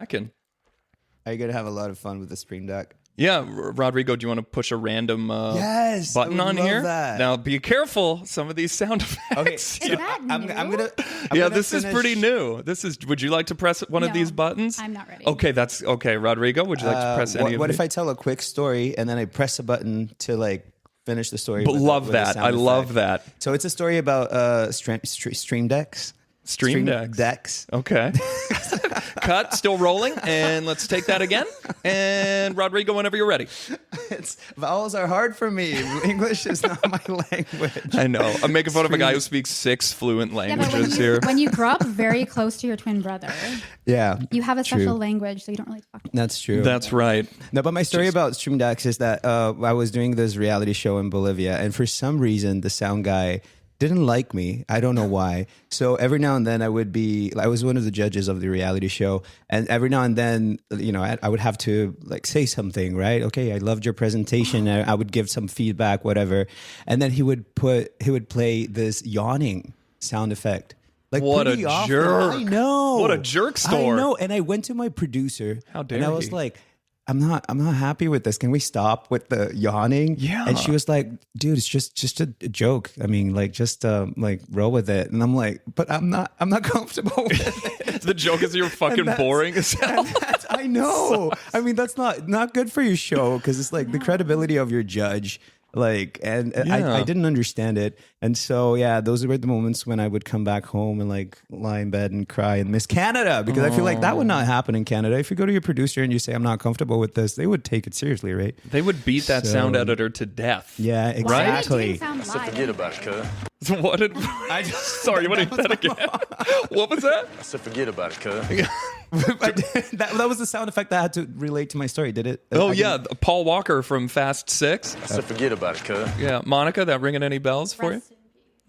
cracking. Are you going to have a lot of fun with the Stream Deck? Yeah, Rodrigo, do you want to push a random button on here? That. Now, be careful. Some of these sound effects. Okay, Is that new? I'm gonna this is pretty new. Would you like to press one of these buttons? I'm not ready. Okay, that's okay. Rodrigo, would you like to press any of What these? if I tell a quick story and then I press a button to like finish the story? But with love with that. sound I love effect? that. So it's a story about Stream Decks. Stream decks. Okay. Cut, still rolling, and let's take that again. And Rodrigo, whenever you're ready. Vowels are hard for me. English is not my language. I know. I'm making fun of a guy who speaks 6 fluent languages here. When you grow up very close to your twin brother, you have a special language, so you don't really talk to him. That's true. That's right. No, but my story about Stream Decks is that I was doing this reality show in Bolivia, and for some reason, the sound guy didn't like me. I don't know why. So every now and then I was one of the judges of the reality show. And every now and then, I would have to like say something, right? Okay, I loved your presentation. I would give some feedback, whatever. And then he would play this yawning sound effect. Like, what a jerk. I know. What a jerk store. I know. And I went to my producer. How dare and I was like, I'm not happy with this. Can we stop with the yawning? Yeah. And she was like, dude, it's just a joke. I mean, like, just like roll with it. And I'm like, but I'm not comfortable with it. The joke is you're fucking boring as hell. I know. I mean, that's not good for your show because it's like the credibility of your judge. Like, and I didn't understand it. And so, those were the moments when I would come back home and like lie in bed and cry and miss Canada because I feel like that would not happen in Canada. If you go to your producer and you say, I'm not comfortable with this, they would take it seriously, right? They would beat that sound editor to death. Yeah, exactly. So forget about it, cuz. What did... Sorry, you want to hit that again? What was that? I said forget about it, cuz. that was the sound effect that I had to relate to my story, did it? Oh, yeah. Paul Walker from Fast 6. I said forget about it, cuz. Yeah. Monica, that ringing any bells for you?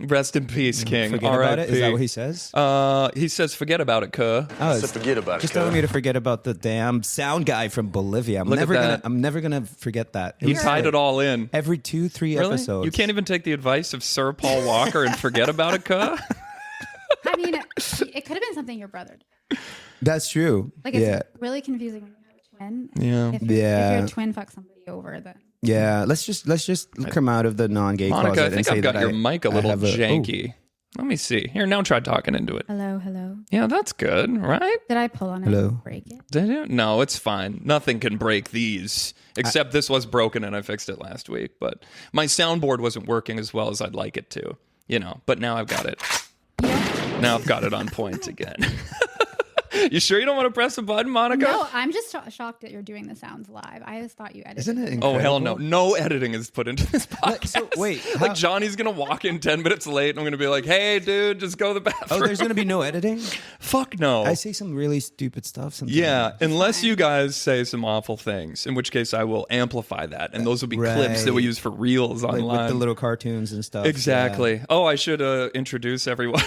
Rest in peace, King. Forget about it? Is that what he says? He says, forget about it, cuh. I said forget about it, just cuz. telling me to forget about the damn sound guy from Bolivia. I'm never gonna forget that. He tied it all in. Every 2-3 Really? episodes. You can't even take the advice of Sir Paul Walker and forget about it, cuh? I mean, it could have been something your brother did. That's true. Like, it's really confusing when you have a twin. Yeah. If your twin fucks somebody over, then... Yeah, let's just come out of the non-gay Monica, closet I and think say I've got that your mic a little janky. Oh. Let me see. Here, now try talking into it. Hello. Yeah, that's good, right? Did I pull on it and break it? Did it? No, it's fine. Nothing can break these. Except this was broken and I fixed it last week. But my soundboard wasn't working as well as I'd like it to. But now I've got it. Yeah. Now I've got it on point again. You sure you don't want to press a button, Monica? No, I'm just shocked that you're doing the sounds live. I just thought you edited. Isn't it Oh, incredible? hell no. No editing is put into this podcast. So, wait, like Johnny's going to walk in 10 minutes late and I'm going to be like, hey, dude, just go to the bathroom. Oh, there's going to be no editing? Fuck no. I say some really stupid stuff sometimes. Yeah, unless you guys say some awful things, in which case I will amplify that. And those will be clips that we use for reels like online. with the little cartoons and stuff. Exactly. Yeah. Oh, I should introduce everyone.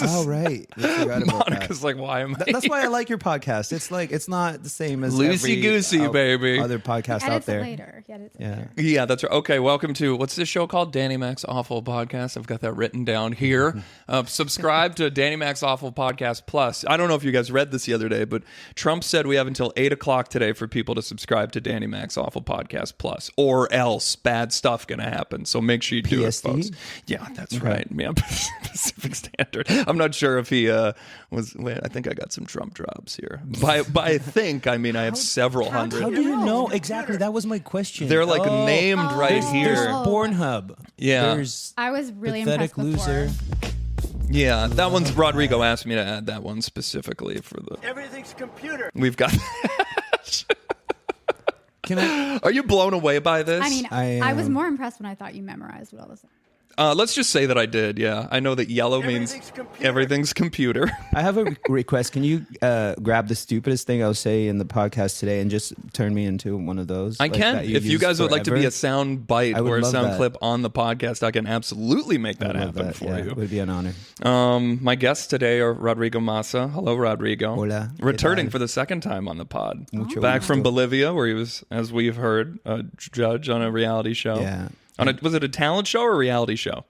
Oh, right. We forgot about Monica's like, why am I That's why I like your podcast. It's like, it's not the same as loosey-goosey, baby. Other podcasts out there. Later. He edits it Yeah. later. Yeah, that's right. Okay, welcome to, what's this show called? Danny Mac's Awful Podcast. I've got that written down here. Subscribe to Danny Mac's Awful Podcast Plus. I don't know if you guys read this the other day, but Trump said we have until 8 o'clock today for people to subscribe to Danny Mac's Awful Podcast Plus, or else bad stuff going to happen. So make sure you do it, folks. Yeah, that's right. Yeah, Pacific Standard. I'm not sure if he was, wait, I think I got some Trump drops here. By I think, I mean I have several hundred. How do you know? Exactly. That was my question. They're like named right here. There's Pornhub. Yeah. There's I was really Pathetic impressed before. Loser. Yeah, that one's Rodrigo asked me to add that one specifically for the. Everything's computer. We've got. Can I? Are you blown away by this? I mean, I was more impressed when I thought you memorized what all this. Let's just say that I did. Yeah, I know that yellow means everything's computer. I have a request. Can you grab the stupidest thing I'll say in the podcast today and just turn me into one of those? I like, can. that If you use guys would like to be forever? a sound bite I would or a love sound that. clip on the podcast, I can absolutely make that I love happen that. for Yeah, you. it would be an honor. My guests today are Rodrigo Massa. Hello, Rodrigo. Hola. Returning ¿Qué tal? for the second time on the pod. Mucho Back from gusto. Bolivia, where he was, as we've heard, a judge on a reality show. Yeah. Was it a talent show or a reality show?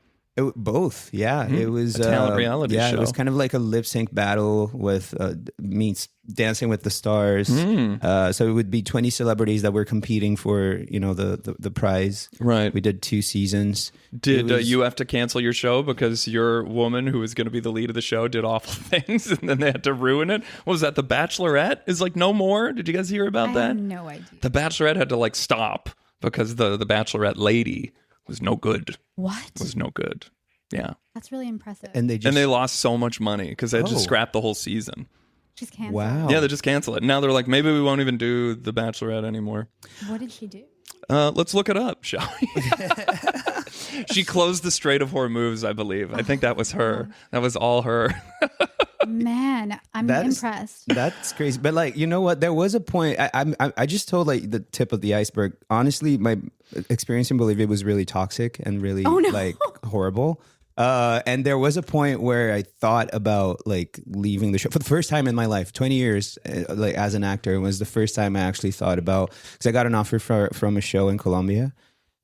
Both, yeah. It was a talent reality show. Yeah, it was kind of like a lip sync battle with meets Dancing with the Stars. So it would be 20 celebrities that were competing for the prize. Right. We did 2 seasons. Did you have to cancel your show because your woman who was going to be the lead of the show did awful things and then they had to ruin it? What was that? The Bachelorette is like no more. Did you guys hear about that? I have no idea. The Bachelorette had to like stop because the Bachelorette lady was no good. What? Was no good. Yeah. That's really impressive. And they lost so much money because they had to scrap the whole season. She's canceled. Wow. Yeah, they just canceled it. Now they're like, maybe we won't even do the Bachelorette anymore. What did she do? Let's look it up, shall we? She closed the Strait of Horror Moves, I believe. I think that was her. That was all her. Man, I'm impressed. That's crazy. But like, you know what? There was a point. I just told like the tip of the iceberg. Honestly, my experience in Bolivia was really toxic and really like horrible. And there was a point where I thought about like leaving the show for the first time in my life, 20 years, like as an actor. It was the first time I actually thought about, because I got an offer from a show in Colombia,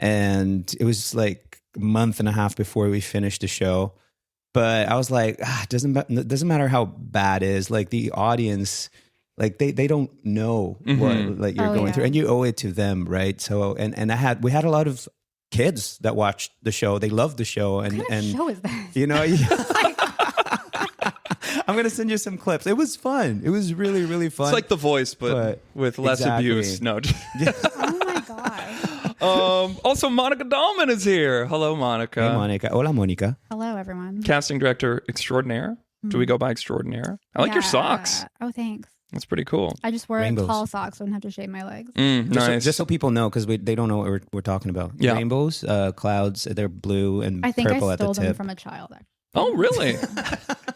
and it was like a month and a half before we finished the show. But I was like, it doesn't matter how bad it is. Like the audience, like they don't know what like you're going through, and you owe it to them, right? So and we had a lot of kids that watched the show. They loved the show, and what kind of show is that? You know, I'm gonna send you some clips. It was fun. It was really, really fun. It's like The Voice, but with less abuse. No. Oh my god. Also, Monika Dalman is here. Hello, Monika. Hey, Monika. Hola, Monika. Hello, everyone. Casting director extraordinaire. Do we go by extraordinaire? I like your socks. Oh, thanks. That's pretty cool. I just wear Rainbows. tall socks, so I don't have to shave my legs. Nice. Just so people know, because they don't know what we're talking about. Yeah. Rainbows, clouds, they're blue and I think purple I at the stole them tip. from a child. Actually. Oh, really?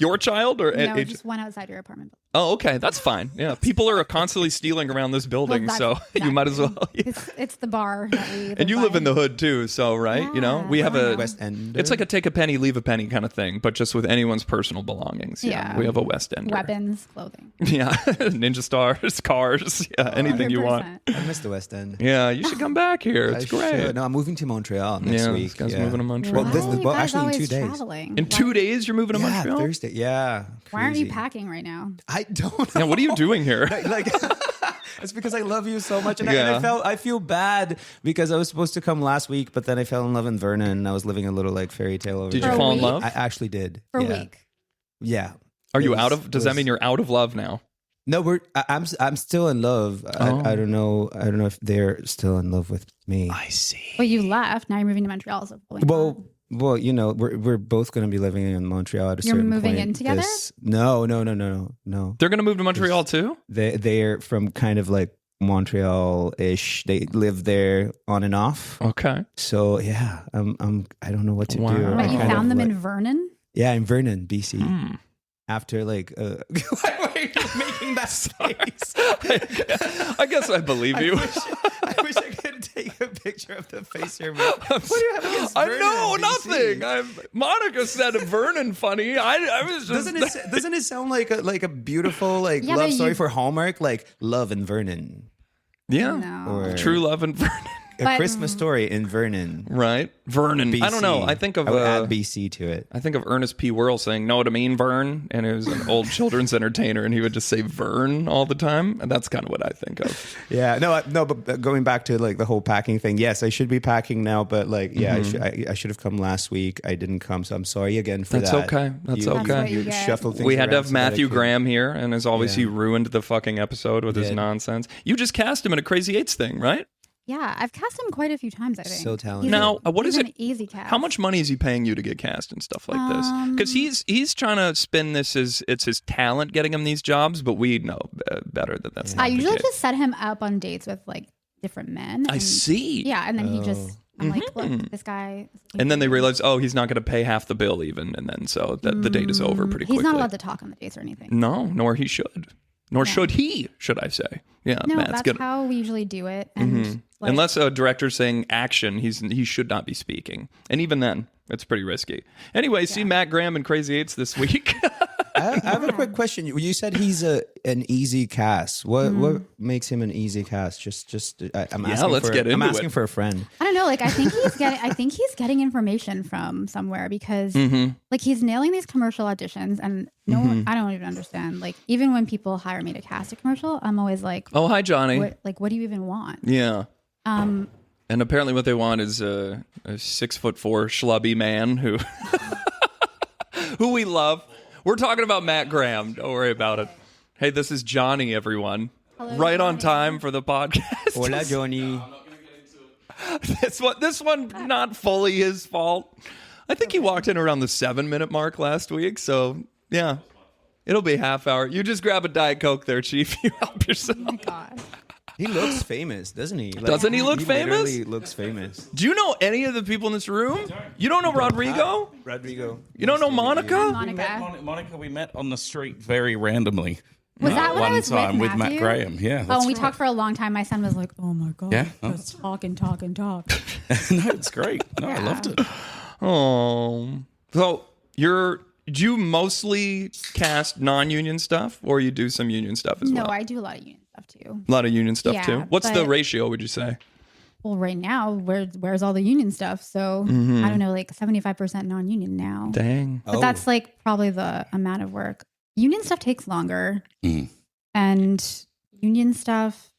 Your child or No, just one outside your apartment. Oh, okay, that's fine. Yeah, people are constantly stealing around this building, Well, so you might as well. Yeah. It's the bar that we And you live in the hood too, so right? Yeah, you know, we have a West End. It's like a take a penny, leave a penny kind of thing, but just with anyone's personal belongings. Yeah. We have a West End. weapons, clothing. Yeah, ninja stars, cars, anything you want. 100%. I miss the West End. Yeah, you should come back here. It's I great. should. No, I'm moving to Montreal next Yeah, week. this guy's moving to Montreal. Well, Why are you guys actually in always 2 days. traveling? In 2 days, you're moving to Yeah, Montreal. Thursday. Yeah. Why aren't you crazy. packing right now? I don't Yeah, know. what are you doing here? Like it's because I love you so much, and, Yeah. I feel bad because I was supposed to come last week, but then I fell in love in Vernon, and I was living a little like fairy tale over Did there. you For a fall in week? love? I actually did For yeah. a week. Yeah. Are you It out was- of? Does that mean you're out of love now? No, I'm still in love. I don't know if they're still in love with me. I see. But you left. Now you're moving to Montreal. So Well, you know, we're both going to be living in Montreal at a You're certain moving point. in together? No. They're gonna move to Montreal too. They're from kind of like Montreal-ish. They live there on and off. Okay. So yeah, I don't know what to Wow. do. But I But you kind found of, them like- in Vernon? Yeah, in Vernon, BC. Hmm. After like, why are you making that face? I guess I believe you. I wish I could take a picture of the face you're making. What do you have against I Vernon, know BC? nothing. Monica said Vernon funny. I was just. Doesn't it sound like a beautiful like Yeah, love but story you- for Hallmark, like Love in Vernon, Yeah. No. or True love in Vernon. a But- Christmas Story in Vernon, Right. Vernon. BC. I don't know. I think of I would add BC to it. I think of Ernest P. Worrell saying, "Know what I mean, Vern?" And he was an old children's entertainer, and he would just say Vern all the time. And that's kind of what I think of. Yeah, no, but going back to like the whole packing thing. Yes, I should be packing now, but like, yeah, I should have come last week. I didn't come, so I'm sorry again for That's that. okay. That's You- okay. what you You get. shuffle things. We had to around have so that I Matthew could- Graham here, and as always, he Yeah. ruined the fucking episode with his Did. nonsense. You just cast him in a Crazy Eights thing, right? Yeah, I've cast him quite a few times, I think. So talented. Now, what he's is an it? easy cast. How much money is he paying you to get cast and stuff like this? Because he's trying to spin this as it's his talent getting him these jobs, but we know better that that's not I the usually case. just set him up on dates with like different men. I and- see. Yeah, and then he just, I'm like, look, this guy. And then they realize, oh, he's not going to pay half the bill even, and then so the date is over pretty He's quickly. not allowed to talk on the dates or anything. No, nor he should. Nor should he, should I say. Yeah, No, Matt's that's good. how we usually do it. And like, Unless a director's saying action, he should not be speaking. And even then, It's pretty risky. Anyway, see Matt Graham in Crazy 8s this week. I have a quick question. You said he's an easy cast. What makes him an easy cast? I'm asking for a friend. I don't know. Like I think he's getting information from somewhere because like he's nailing these commercial auditions and no one, I don't even understand. Like even when people hire me to cast a commercial, I'm always like, oh, hi, Johnny. What do you even want? Yeah. And apparently what they want is a 6'4" schlubby man who we love. We're talking about Matt Graham. Don't worry about it. Hey, this is Johnny, everyone. Hello, right Johnny. On time for the podcast. Hola, Johnny. This one, not fully his fault. I think he walked in around the 7-minute mark last week. So, yeah, it'll be half hour. You just grab a Diet Coke there, Chief. You help yourself. Oh, my God. He looks famous, doesn't he? Doesn't he look famous? He looks famous. Do you know any of the people in this room? You don't know Rodrigo? Rodrigo. You don't know Monika? Monica, we met on the street very randomly. Was that when one I was time with Matthew? Matt Graham? Yeah. Oh, and we talked for a long time. My son was like, "Oh my God, Yeah? just talk and talk and talk." No, it's great. No, I loved it. Oh, so do you mostly cast non-union stuff, or you do some union stuff as well? No, I do a lot of union stuff too. A lot of union stuff Yeah, too. What's the but- ratio? Would you say? Well, right now, where's all the union stuff? So I don't know, like 75% non-union now. Dang. But that's like probably the amount of work. Union stuff takes longer, and union stuff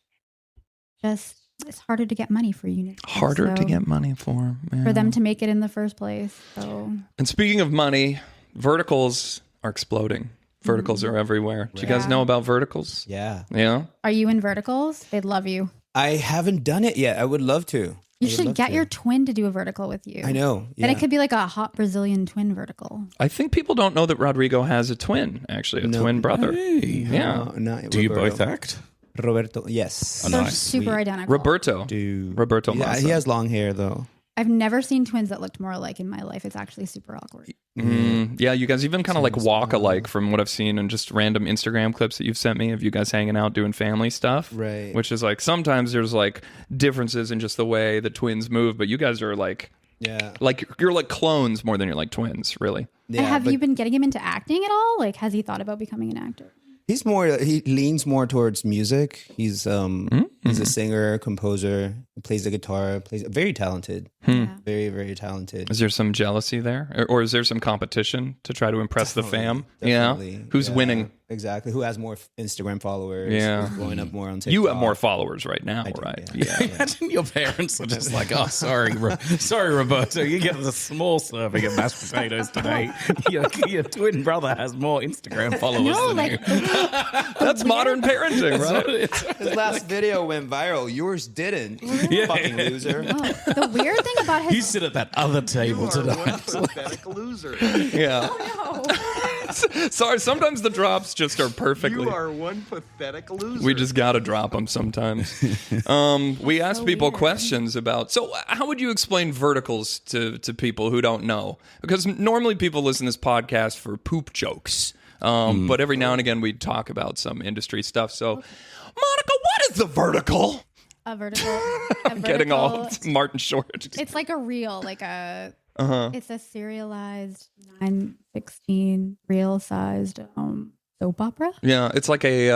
it's harder to get money for union. Harder to get money for. Yeah. For them to make it in the first place. So. And speaking of money, verticals are exploding. Verticals are everywhere. Do you guys know about verticals? Yeah. Yeah. Are you in verticals? They'd love you. I haven't done it yet. I would love to. You should get your twin to do a vertical with you. I know. Yeah. Then it could be like a hot Brazilian twin vertical. I think people don't know that Rodrigo has a twin, actually, a twin brother. Hey. Yeah. Do you both act? Roberto, yes. They're nice. super identical. Roberto Massa. He has long hair though. I've never seen twins that looked more alike in my life. It's actually super awkward. Yeah, you guys even kind of like walk alike from what I've seen and just random Instagram clips that you've sent me of you guys hanging out doing family stuff. Right. Which is like sometimes there's like differences in just the way the twins move, but you guys are like you're like clones more than you're like twins, really. Yeah, Have you been getting him into acting at all? Like, has he thought about becoming an actor? He leans more towards music. He's a singer, composer, plays the guitar, very talented. Very, very talented. Is there some jealousy there? Or is there some competition to try to impress the fam? Definitely. Yeah. Who's winning? Exactly. Who has more Instagram followers? Yeah. Who's blowing up more on TikTok? You have more followers right now, do, right? yeah. Imagine your parents are just like, oh, sorry, Roberto, you get a small serving of mashed potatoes today. Your twin brother has more Instagram followers No, than like you. That's modern parenting, right? His last video went viral. Yours didn't. You fucking loser. oh, the weird thing about his You sit at that other table tonight. Pathetic loser. Yeah. Sorry, sometimes the drops just are perfectly. You are one pathetic loser. We just gotta drop them sometimes. We ask people questions about. So, how would you explain verticals to people who don't know? Because normally people listen to this podcast for poop jokes, but every now and again we talk about some industry stuff. So, Monica, what is the vertical? a vertical. I'm getting all Martin Short. It's like a reel, like a. It's a serialized 9/16 reel-sized soap opera. Yeah, it's like a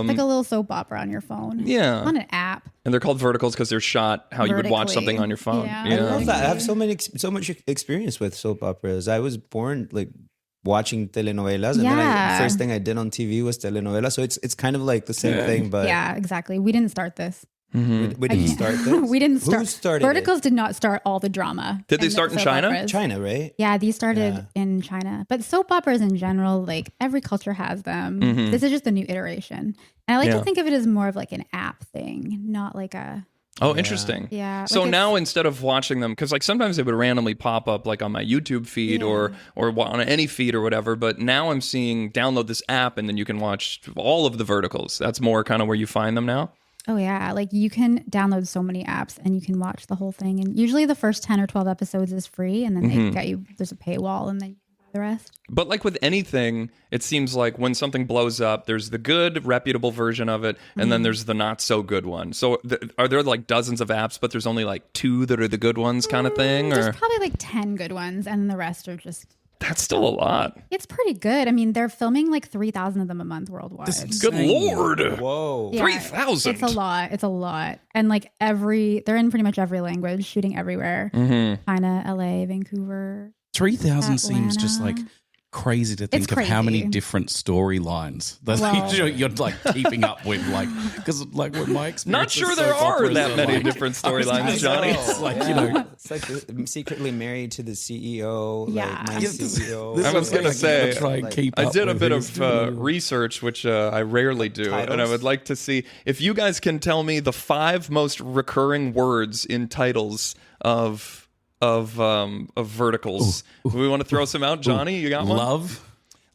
Like a little soap opera on your phone. Yeah. On an app. And they're called verticals because they're shot how you would watch Vertically. something on your phone. Yeah. I love that. I have so much experience with soap operas. I was born like watching telenovelas, and then Yeah. first thing I did on TV was telenovela. So it's kind of like the same thing, but Yeah, exactly. We didn't start this. we didn't start this. We didn't start. Who started Verticals did not start all the drama. Did they the start in soap China? operas. China, right? Yeah, these started in China. But soap operas in general, like every culture has them. This is just a new iteration. And I like to think of it as more of like an app thing, not like a... Oh, interesting. Yeah. So like now instead of watching them, because like sometimes they would randomly pop up like on my YouTube feed or on any feed or whatever, but now I'm seeing download this app and then you can watch all of the verticals. That's more kind of where you find them now. Oh, yeah. Like you can download so many apps and you can watch the whole thing. And usually the first 10 or 12 episodes is free. And then they get you, there's a paywall and then you can the rest. But like with anything, it seems like when something blows up, there's the good, reputable version of it, and then there's the not so good one. So are there like dozens of apps, but there's only like 2 that are the good ones kind of thing? Or There's probably like 10 good ones, and the rest are just... That's still a lot. It's pretty good. I mean, they're filming like 3,000 of them a month worldwide. Good Lord. Whoa. Yeah, 3,000. It's a lot. It's a lot. And like they're in pretty much every language, shooting everywhere. China, LA, Vancouver. 3,000 seems just like crazy to think of how many crazy. different storylines that you're like keeping up with, like, because like with my experience, Not sure there are that many different storylines, Johnny. It's like, you know, It's like I'm secretly married to the CEO. Yeah. Like my CEO. I was going to say, try and keep I up did a with bit who's of doing it. research, which I rarely do, and I Titles? would like to see if you guys can tell me the 5 most recurring words in titles of verticals. We want to throw some out, Johnny. You got one?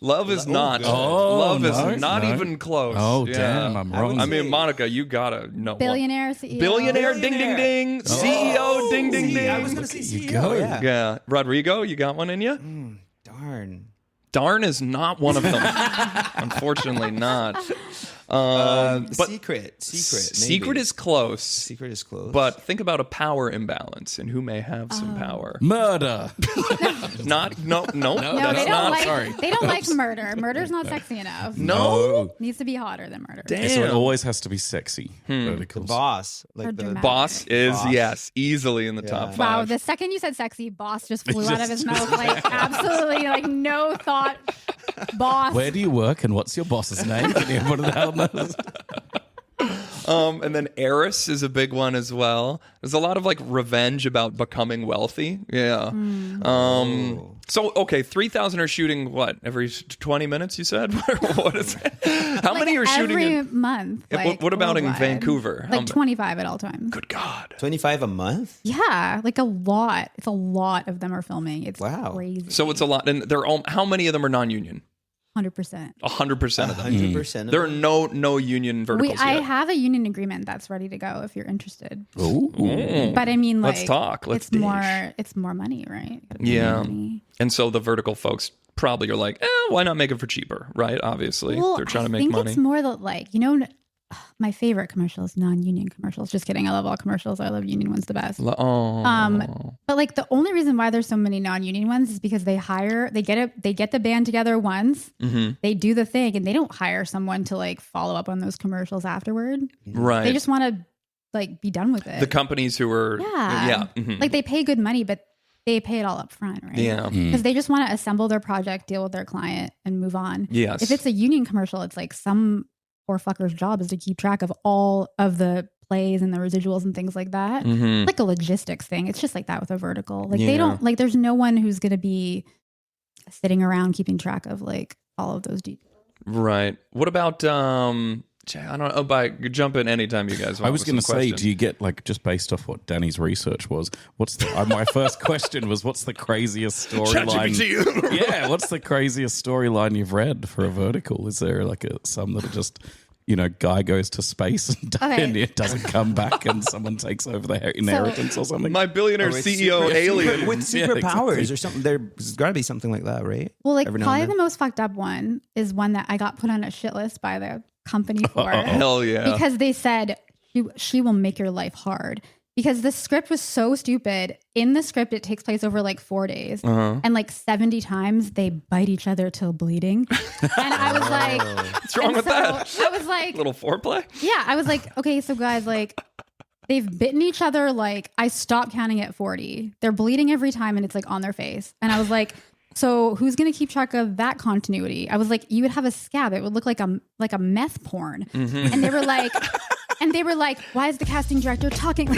Love is not. good. Love no, is not no. even close. Oh, Yeah. damn, I'm wrong. I mean, Monica, you gotta know. Billionaire, CEO. Billionaire, ding, ding, ding. CEO, ding, ding, ding. I was going to say You CEO. go. Yeah. Yeah. Rodrigo, you got one in you? Darn. Darn is not one of them. Unfortunately not. But Secret. secret maybe. is close. Secret is close. But think about a power imbalance and who may have some power. Murder. Not no. No, That's they don't not. like. sorry. They don't like murder. Murder's not sexy enough. No. Needs to be hotter than murder. Damn. So it always has to be sexy. Verticals. boss. Or Like the dramatic. Boss is Boss. yes, easily in the top 5. Wow, the second you said sexy, boss just flew out of his mouth. Like absolutely, like no thought. Boss. Where do you work and what's your boss's name? Can you put it out there? And then heiress is a big one as well. There's a lot of like revenge about becoming wealthy. Yeah. So okay, 3,000 are shooting what every 20 minutes? You said what is it? How Like, many are shooting every in? month? What Like, about in worldwide. Vancouver? How Like 25 at all times. Good God. 25 a month? Yeah, like a lot. It's a lot of them are filming. It's Wow. crazy. So it's a lot, and they're all. How many of them are non-union? 100%. 100% of them. 100% of There are them? no union verticals I yet. have a union agreement that's ready to go if you're interested. Ooh. But I mean, like, Let's talk. Let's it's more money, right? Yeah. Money. And so the vertical folks probably are like, why not make it for cheaper, right? Obviously, Well, they're trying to I make think money. it's more that, like, you know, my favorite commercial is non-union commercials. Just kidding. I love all commercials. I love union ones the best. But like the only reason why there's so many non-union ones is because they get the band together once, they do the thing, and they don't hire someone to like follow up on those commercials afterward. Right. They just want to like be done with it. the companies who are Yeah. mhm. Like they pay good money, but they pay it all up front, right? Yeah. Because they just want to assemble their project, deal with their client, and move on. Yes. If it's a union commercial, it's like some poor fucker's job is to keep track of all of the plays and the residuals and things like that. Mhm. Like a logistics thing. It's just like that with a vertical. Like Yeah. they don't like there's no one who's gonna be sitting around keeping track of like all of those details. Right. What about I don't know. Jump in anytime you guys want. I was going to say, do you get like just based off what Danny's research was? What's the, my first question was, what's the craziest storyline? Yeah, what's the craziest storyline you've read for a vertical? Is there like some that are just, you know, guy goes to space and it doesn't come back, and someone takes over the inheritance or something? My billionaire CEO alien with Yeah, superpowers exactly. or something. There's got to be something like that, right? Well, like Every now probably and the then. most fucked up one is one that I got put on a shit list by the company for. Hell yeah. Because they said she will make your life hard. Because the script was so stupid. In the script, it takes place over like 4 days. And like 70 times they bite each other till bleeding. And I was like, What's wrong with that? I was like, Little foreplay? yeah, I was like, okay, so guys, like they've bitten each other. Like I stopped counting at 40. They're bleeding every time and it's like on their face. And I was like, so who's going to keep track of that continuity? I was like, you would have a scab. It would look like a meth porn. And they were like, why is the casting director talking?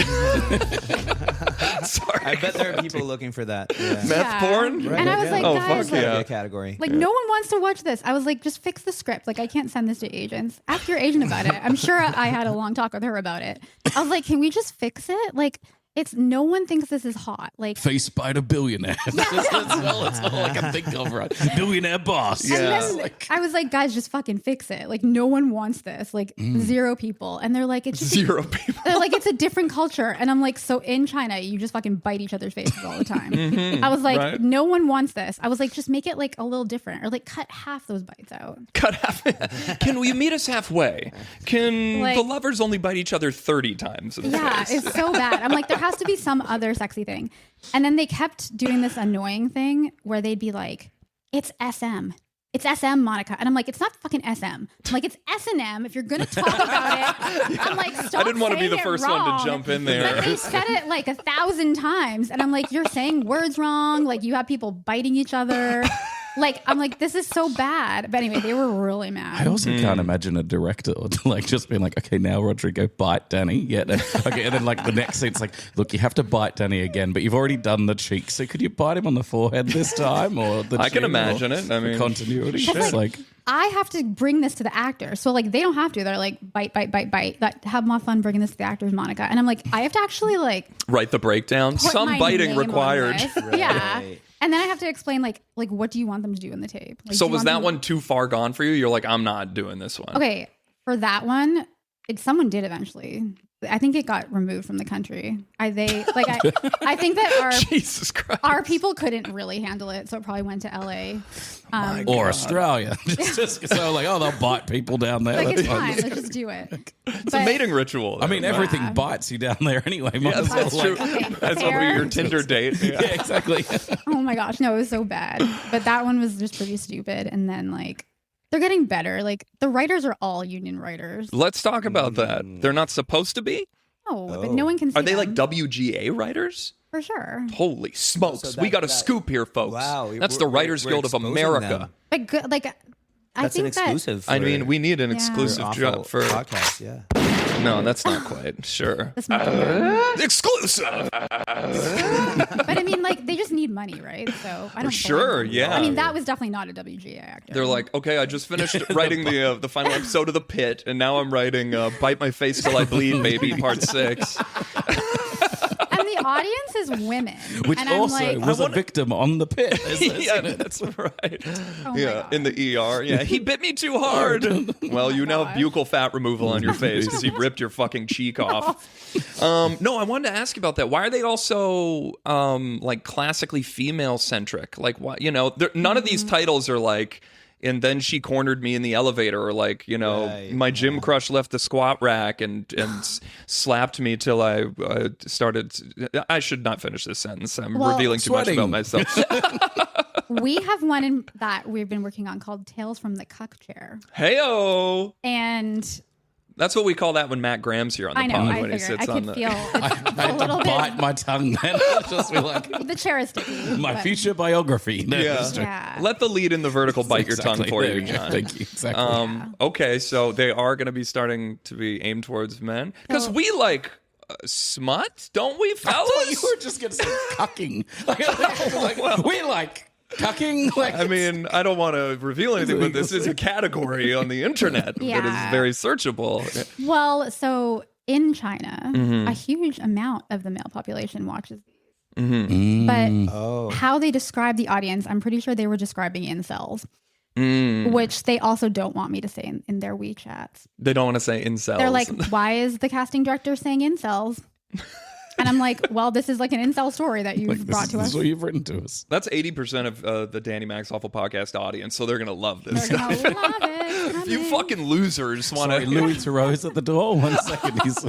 Sorry. I bet there are people looking for that. Yeah. Meth porn? Right. And I was like, Oh, guys, fuck like, yeah. A category. like no one wants to watch this. I was like, just fix the script. Like I can't send this to agents. Ask your agent about it. I'm sure I had a long talk with her about it. I was like, can we just fix it? Like it's no one thinks this is hot. Like Faced by the billionaire. That's all I can think of, right? Billionaire boss. And then I was like, guys, just fucking fix it. Like, no one wants this. Like, 0 people. And they're like, it's just 0 people. They're like, it's a different culture. And I'm like, so in China, you just fucking bite each other's faces all the time. I was like, Right. no one wants this. I was like, just make it like a little different, or like cut half those bites out. Cut half. Can we meet us halfway? Can Like- the lovers only bite each other 30 times in the Yeah, face? it's so bad. I'm like, there has to be some other sexy thing. And then they kept doing this annoying thing where they'd be like, it's SM. It's SM, Monica. And I'm like, it's not fucking SM. I'm like, it's S&M. If you're going to talk about it, I'm like, stop I didn't want to be saying the it first wrong. one to jump in there. But they said it like 1,000 times. And I'm like, you're saying words wrong. Like, you have people biting each other. Like, I'm like, this is so bad. But anyway, they were really mad. I also can't imagine a director like just being like, okay, now Rodrigo, bite Danny. Yeah. Okay. And then like the next scene, it's like, look, you have to bite Danny again, but you've already done the cheek. So could you bite him on the forehead this time? Or the I can chin, imagine it. I mean, continuity. But, It's like, I have to bring this to the actors. So like, they don't have to. They're like, bite, bite, bite, bite. Have more fun bringing this to the actors, Monica. And I'm like, I have to actually like write the breakdown. put Some my biting name on required. this. Yeah. And then I have to explain like what do you want them to do in the tape? Like, So do you was want that them- one too far gone for you? You're like, I'm not doing this one. Okay, for that one, someone did eventually. I think it got removed from the country. I think that Jesus Christ. our people couldn't really handle it, so it probably went to LA. or Australia. just so like, oh, they'll bite people down there. Like, That's it's fine. fine. Let's just do it. It's a mating ritual. I mean, everything bites you down there anyway. Might as well, that's true. like- Okay, That's fair. what your Tinder date. Yeah. Yeah, exactly. Oh my gosh, no, it was so bad. But that one was just pretty stupid. And then like they're getting better. Like the writers are all union writers. Let's talk about that. They're not supposed to be? Oh, but no one can see Are they like them, WGA writers? for sure. Holy smokes. So we got a that- scoop here, folks. Wow, That's the we're- Writers we're Guild of exposing America. them. But good, like I That's an think that exclusive. I mean, we need an Yeah. exclusive awful job for. podcast. Yeah. No, that's not quite. Sure. this might be good. Exclusive. But I mean, like they just need money, right? So I don't. Sure, blame them. yeah. I mean, that was definitely not a WGA actor. They're like, okay, I just finished writing the final episode of The Pit, and now I'm writing Bite My Face Till I Bleed, Baby, Part 6. and the audience is women, Which and I'm also like, was a victim on the pit. Yeah, that's right. oh my Yeah, God. in the ER. Yeah, he bit me too hard. Well, you now have gosh. buccal fat removal on your face because he ripped your fucking cheek off. No, I wanted to ask about that. Why are they all so like classically female centric? Like, why? You know, none of these titles are like. And then she cornered me in the elevator, or like, you know, Right, my gym crush left the squat rack and slapped me till I started. I should not finish this sentence. I'm Well, revealing too much sweating. about myself. we have one in that we've been working on called Tales from the Cuck Chair, Heyo. and That's what we call that when Matt Graham's here on the I know pod I when he figured sits I on could the. feel it's I a had little to bite bit. my tongue then. Just be like, The chair is sticky. my but- future biography. No, Yeah. just- Yeah. Let the lead in the vertical bite your tongue Exactly. for There you, we go. John. Thank you. Exactly. Okay, so they are going to be starting to be aimed towards men because Well- we like smut, don't we, I fellas? thought you were just going to say cucking. Like, we like cucking. Like, I mean, I don't want to reveal anything, but this is a category on the internet that Yeah. is very searchable. Well, so in China, Mm-hmm. a huge amount of the male population watches these. Mm-hmm. But Oh. how they describe the audience, I'm pretty sure they were describing incels, Mm. which they also don't want me to say in their WeChats. They don't want to say incels. They're like, why is the casting director saying incels? And I'm like, well, this is like an incel story that you've this, brought to this us. is what you've written to us. that's 80% of the Danny Max Awful Podcast audience, so they're going to love this. They're gonna love it. You fucking losers want Sorry, to. Louis Theroux's at the door. 1 second. He's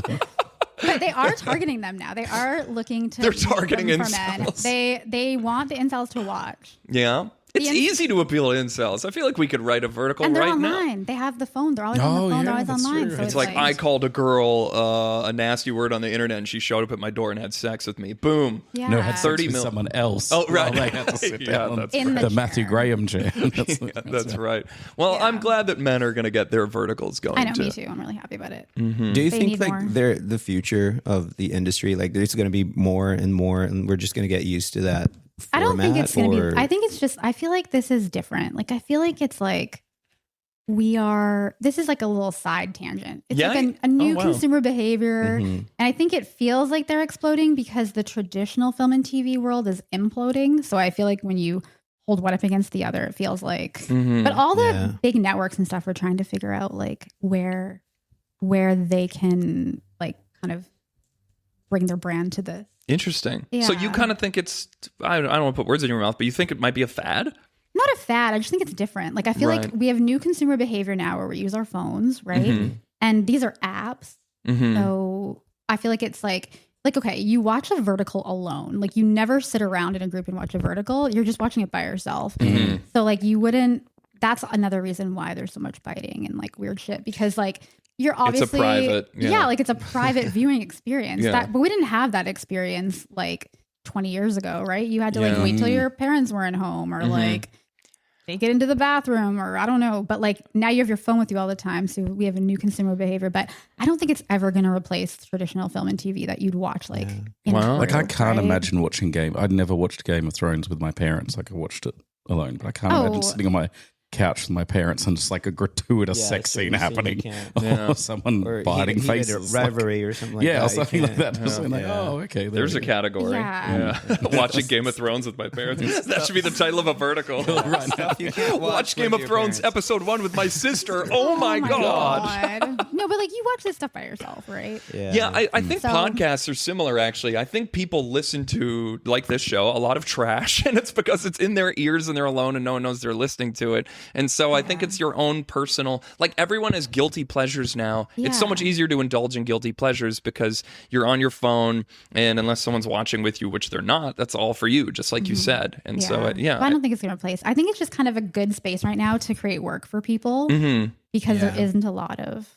But they are targeting them now. They are looking to. They're make targeting them for men. incels. They want the incels to watch, Yeah. It's The easy to appeal to incels. I feel like we could write a vertical and they're right now. online. They have the phone. They're always on Oh, the phone. yeah, They're always that's online. true. So It's like I called a girl a nasty word on the internet, and she showed up at my door and had sex with me. Boom. yeah. no, had sex 30 with mil- someone else. Oh, right. While they had to sit Yeah, down that's In the the Matthew chair. Graham chair. That's, Yeah, that's right. Well, Yeah. I'm glad that men are going to get their verticals going I know, too. me too. I'm really happy about it. Do you They think need like more. they're the future of the industry? Like there's going to be more and more, and we're just going to get used to that format? I don't think it's going to or- be. I think it's just. I feel like this is different. Like I feel like it's like this is like a little side tangent. It's Yeah? like a new Oh, wow. consumer behavior. And I think it feels like they're exploding because the traditional film and TV world is imploding. So I feel like when you hold one up against the other, it feels like, but all the big networks and stuff are trying to figure out like where they can like kind of bring their brand to this. Interesting. So you Yeah. kind of think it's, I don't want to put words in your mouth, but you think it might be a fad? Not a fad. I just think it's different. Like I feel like we have new consumer behavior now where we use our phones, right? And these are apps. So I feel like it's like okay, you watch a vertical alone. Like you never sit around in a group and watch a vertical. You're just watching it by yourself. So like you wouldn't. That's another reason why there's so much fighting and like weird shit because like you're obviously It's a private, like it's a private viewing experience. But we didn't have that experience like 20 years ago, right? You had to like wait till your parents weren't home or like take it into the bathroom or I don't know. But like now you have your phone with you all the time. So we have a new consumer behavior. But I don't think it's ever going to replace traditional film and TV that you'd watch like in a Like I group, can't right? imagine watching I'd never watched Game of Thrones with my parents. Like I watched it alone, but I can't imagine sitting on my couch with my parents and just like a gratuitous sex scene happening or someone biting faces, rivalry or something like that. or something like that. Just like, oh, okay, There's a category. Yeah. Watching Game of Thrones with my parents. That should be the title of a vertical. You can't Watch Game of Thrones episode 1 with my sister. Oh my God. No, but like you watch this stuff by yourself, right? Yeah, I think So- podcasts are similar, actually. I think people listen to, like this show, a lot of trash, and it's because it's in their ears and they're alone and no one knows they're listening to it. And so I think it's your own personal, like everyone has guilty pleasures now. It's so much easier to indulge in guilty pleasures because you're on your phone, and unless someone's watching with you, which they're not, that's all for you, just like you said. And so, But I don't think it's going to replace. I think it's just kind of a good space right now to create work for people because there isn't a lot of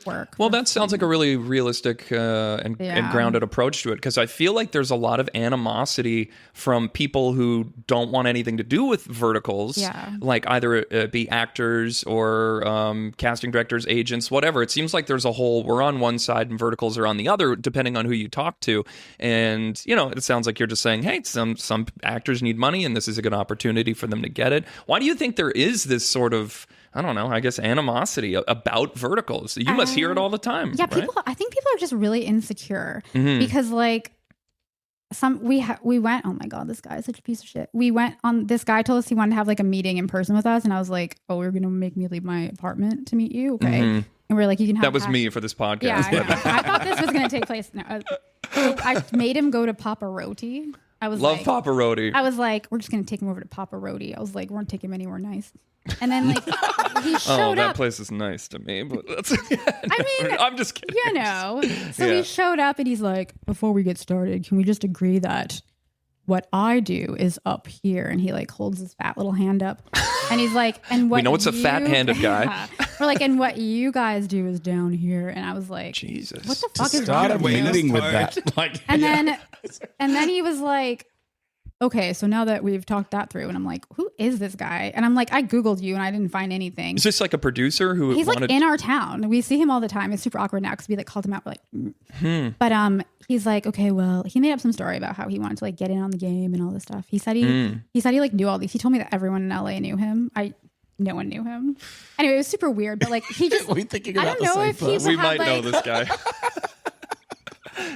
work. Well, that sounds like a really realistic and grounded approach to it, because I feel like there's a lot of animosity from people who don't want anything to do with verticals, like either be actors or casting directors, agents, whatever. It seems like there's a whole, we're on one side and verticals are on the other, depending on who you talk to. And, you know, it sounds like you're just saying, hey, some actors need money and this is a good opportunity for them to get it. Why do you think there is this sort of, I don't know, I guess animosity about verticals? You must hear it all the time. Yeah, right? I think people are just really insecure because like we went, oh my God, this guy is such a piece of shit. We went on, this guy told us he wanted to have like a meeting in person with us. And I was like, oh, you're going to make me leave my apartment to meet you? Okay. And we're like, you can have That was me for this podcast. Yeah, I know. I thought this was going to take place. No, so I made him go to Papa Roti. I was Love like, Papa Roti. I was like, we're just going to take him over to Papa Roti. I was like, we won't take him anywhere nice. And then like he showed that up. place is nice to me, but that's, I mean, I'm just kidding. you know. So he showed up and he's like, before we get started, can we just agree that what I do is up here? And he like holds his fat little hand up and he's like, and what We know it's a fat-handed guy. We're like, and what you guys do is down here. And I was like, Jesus. what the fuck is Start a wrong with you? meeting with that. Like, And then he was like, okay, so now that we've talked that through, and I'm like, who is this guy? And I'm like, I Googled you and I didn't find anything. Is this like a producer who He's wanted... like in our town. We see him all the time. It's super awkward now because we like called him out. We're like, but he's like, okay, well, he made up some story about how he wanted to like get in on the game and all this stuff. He said he like knew all these. He told me that everyone in LA knew him. No one knew him. Anyway, it was super weird. But like he just, Are we thinking I about don't the know same if he person? We had, might know like- this guy.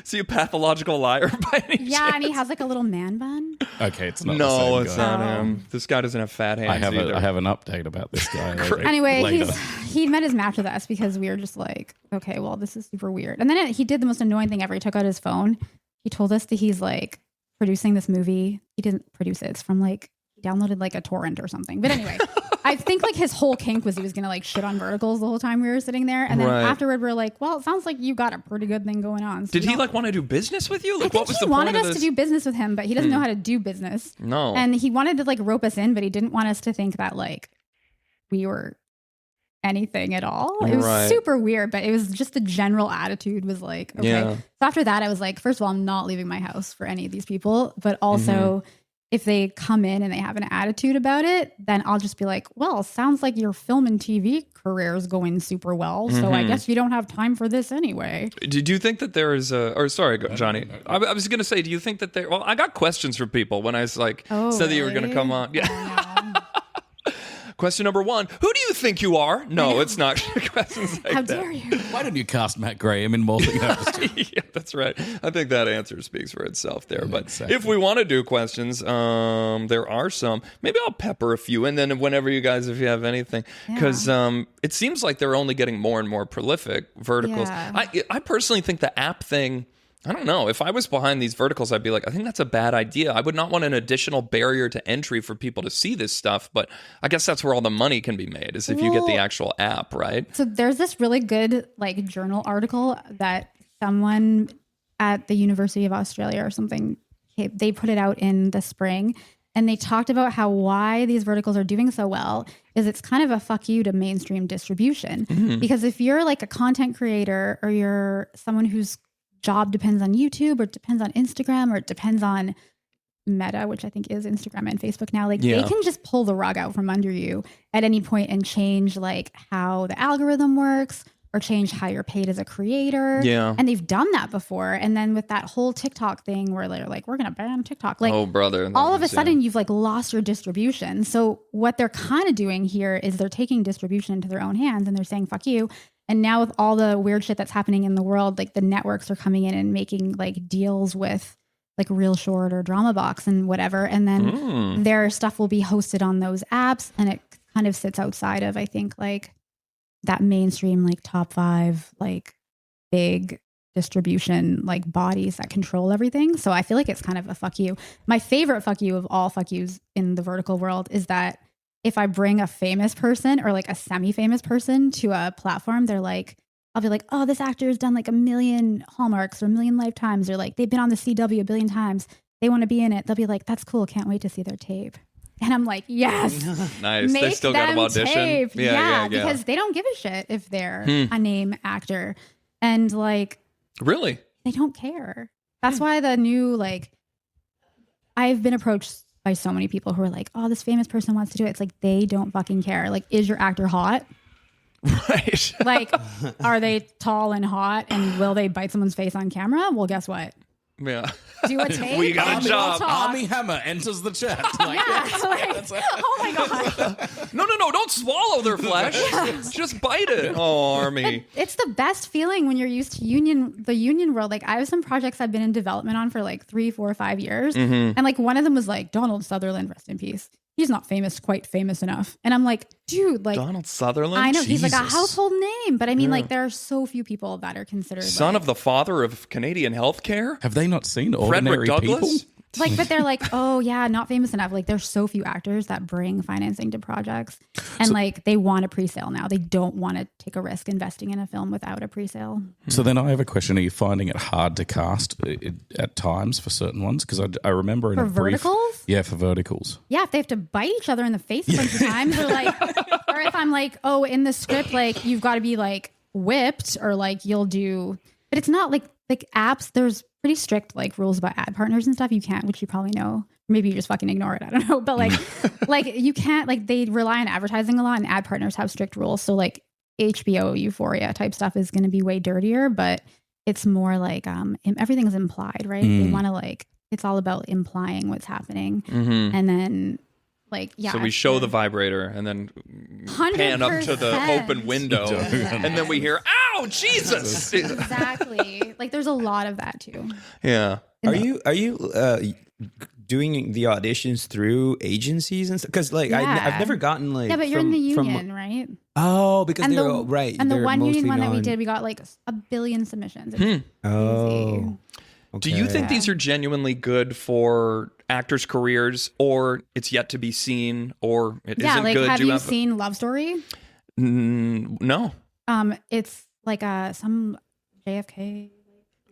Is he a pathological liar by any yeah, chance? and he has like a little man bun. Okay, it's not the No, same it's guy. not him. This guy doesn't have fat hands either. I have an update about this guy. Anyway, later. he met his match with us because we were just like, okay, well, this is super weird. And then he did the most annoying thing ever. He took out his phone. He told us that he's like producing this movie. He didn't produce it. It's from like, he downloaded like a torrent or something. But anyway, I think like his whole kink was he was going to like shit on verticals the whole time we were sitting there. And then afterward, we're like, well, it sounds like you got a pretty good thing going on. So Did he like want to do business with you? Like, I think what was he the wanted point of us this? to do business with him, but he doesn't know how to do business. No. And he wanted to like rope us in, but he didn't want us to think that like we were anything at all. It was Right. super weird, but it was just the general attitude was like, okay. Yeah. So after that, I was like, first of all, I'm not leaving my house for any of these people, but also if they come in and they have an attitude about it, then I'll just be like, well, sounds like your film and TV career is going super well. So I guess you don't have time for this anyway. Did you think that there is a, or sorry, Johnny, I was going to say, do you think that there, well, I got questions from people when I was like, said that you were going to come on. Yeah. Question number 1, who do you think you are? No, it's not questions like How that. dare you? Why don't you cast Matt Graham in more than you have to? Yeah, that's right. I think that answer speaks for itself there. But Exactly. if we want to do questions, there are some. Maybe I'll pepper a few, and then whenever you guys, if you have anything, because it seems like they're only getting more and more prolific verticals. Yeah. I personally think the app thing, I don't know. If I was behind these verticals, I'd be like, I think that's a bad idea. I would not want an additional barrier to entry for people to see this stuff. But I guess that's where all the money can be made, is if you get the actual app, right? So there's this really good like journal article that someone at the University of Australia or something, they put it out in the spring. And they talked about how why these verticals are doing so well is it's kind of a fuck you to mainstream distribution. Because if you're like a content creator or you're someone whose job depends on YouTube or it depends on Instagram or it depends on Meta, which I think is Instagram and Facebook now, like they can just pull the rug out from under you at any point and change like how the algorithm works or change how you're paid as a creator. Yeah. And they've done that before. And then with that whole TikTok thing where they're like, we're going to ban TikTok. Like, Oh, brother. all of a sudden you've like lost your distribution. So what they're kind of doing here is they're taking distribution into their own hands and they're saying, fuck you. And now with all the weird shit that's happening in the world, like the networks are coming in and making like deals with like Real Short or Drama Box and whatever. And then their stuff will be hosted on those apps. And it kind of sits outside of, I think, like that mainstream, like top 5, like big distribution, like bodies that control everything. So I feel like it's kind of a fuck you. My favorite fuck you of all fuck yous in the vertical world is that if I bring a famous person or like a semi-famous person to a platform, they're like, I'll be like, oh, this actor has done like 1 million Hallmarks or 1 million Lifetimes, or like they've been on the CW 1 billion times. They want to be in it. They'll be like, that's cool. Can't wait to see their tape. And I'm like, yes. Nice. They Make still got them them audition. tape. Yeah. Because they don't give a shit if they're a name actor. And like, Really? they don't care. That's why the new, like, I've been approached by so many people who are like, oh, this famous person wants to do it. It's like, they don't fucking care. Like, is your actor hot? Right. Like, are they tall and hot and will they bite someone's face on camera? Well, guess what? Yeah. Do a tape. We got a and we'll job. talk. Army Hammer enters the chat. Like, Yeah, like, oh my God. No, don't swallow their flesh. Just bite it. Oh, Army. It's the best feeling when you're used to the union world. Like, I have some projects I've been in development on for like 3, 4, 5 years. And like one of them was like Donald Sutherland, rest in peace. He's not quite famous enough. And I'm like, dude, like Donald Sutherland? I know he's like a Jesus. household name, but I mean, like there are so few people that are considered Son like, of the father of Canadian healthcare? have they not seen Ordinary Frederick People? Douglass? like, but they're like, oh yeah, not famous enough. Like there's so few actors that bring financing to projects, and like they want a pre-sale now. They don't want to take a risk investing in a film without a pre-sale. So then I have a question. Are you finding it hard to cast at times for certain ones? Because I remember in For a brief... verticals? Yeah, for verticals. Yeah, if they have to bite each other in the face a bunch of times, or like, or if I'm like, oh, in the script, like you've got to be like whipped, or like you'll do, but it's not like apps. There's pretty strict like rules about ad partners and stuff. You can't, which you probably know. Maybe you just fucking ignore it. I don't know, but like, like you can't, like they rely on advertising a lot, and ad partners have strict rules. So like HBO Euphoria type stuff is going to be way dirtier, but it's more like everything is implied, right? They want to like. It's all about implying what's happening. And then, like, yeah. So we show the vibrator and then 100%. pan up to the open window. And then we hear, ow, Jesus. Exactly. Like, there's a lot of that, too. Yeah. Are you doing the auditions through agencies and stuff? Because like Yeah. I've never gotten like Yeah, but you're in the from- union, right? Oh, because And they're the, all right. And the they're one union mostly one that we non- did, we got like 1 billion submissions. It's crazy. Oh. Do you think Yeah. these are genuinely good for actors' careers, or it's yet to be seen, or it Yeah, not like, good? have Do you seen Love Story? No. It's like some JFK.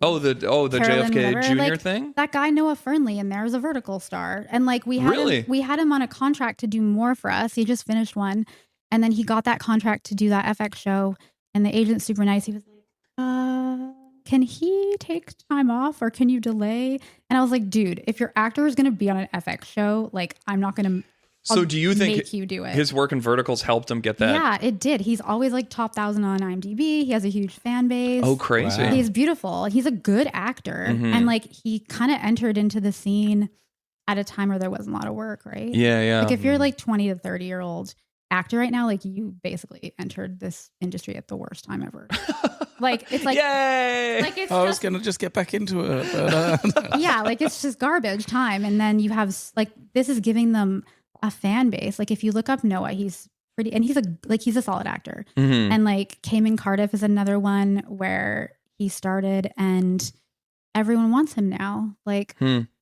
Oh, the Carolyn JFK whatever. Jr. Like, thing? That guy Noah Fernley in there is a vertical star, and like we had Really? we had him on a contract to do more for us. He just finished one, and then he got that contract to do that FX show. And the agent's super nice. He was like, "Can he take time off, or can you delay?" And I was like, "Dude, if your actor is going to be on an FX show, like I'm not going to." So do you think make you do it? his work in verticals helped him get that? Yeah, it did. He's always like top 1,000 on IMDb. He has a huge fan base. Oh, crazy. Wow. He's beautiful. He's a good actor. And like he kind of entered into the scene at a time where there wasn't a lot of work, right? Yeah. Like if you're like 20 to 30-year-old, actor right now, like you basically entered this industry at the worst time ever. Like it's like, yay! like it's I was going to just get back into it. But, yeah, like it's just garbage time. And then you have like, this is giving them a fan base. Like if you look up Noah, he's pretty, and he's a solid actor. Mm-hmm. And like Cayman Cardiff is another one where he started and everyone wants him now. Like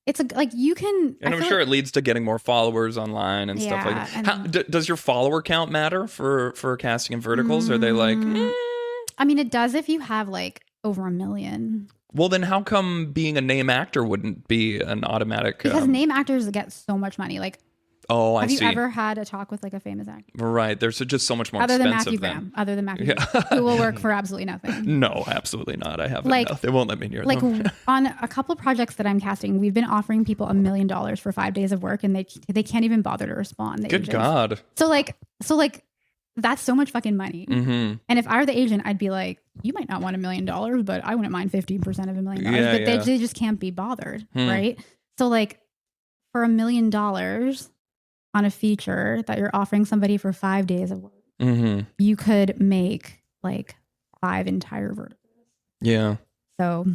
it's like you can, And I'm sure it leads to getting more followers online and stuff like that. Does your follower count matter for casting in verticals? Are they like, I mean, it does if you have like over 1 million. well, then how come being a name actor wouldn't be an automatic? Because name actors get so much money. Like, oh, I have see. you ever had a talk with like a famous actor? Right. There's just so much more Other than expensive Matthew than. Graham. Other than Matthew Graham, who will work for absolutely nothing. No, absolutely not. I haven't. Like- No, they won't let me near Like them. on a couple of projects that I'm casting, we've been offering people $1 million for 5 days of work, and they can't even bother to respond. the Good agents. God. So like that's so much fucking money. Mm-hmm. And if I were the agent, I'd be like, you might not want $1 million, but I wouldn't mind 15% of $1 million. Yeah, But yeah. they just can't be bothered, right? So like for $1 million on a feature that you're offering somebody for 5 days of work, Mm-hmm. you could make like 5 entire verticals. Yeah. So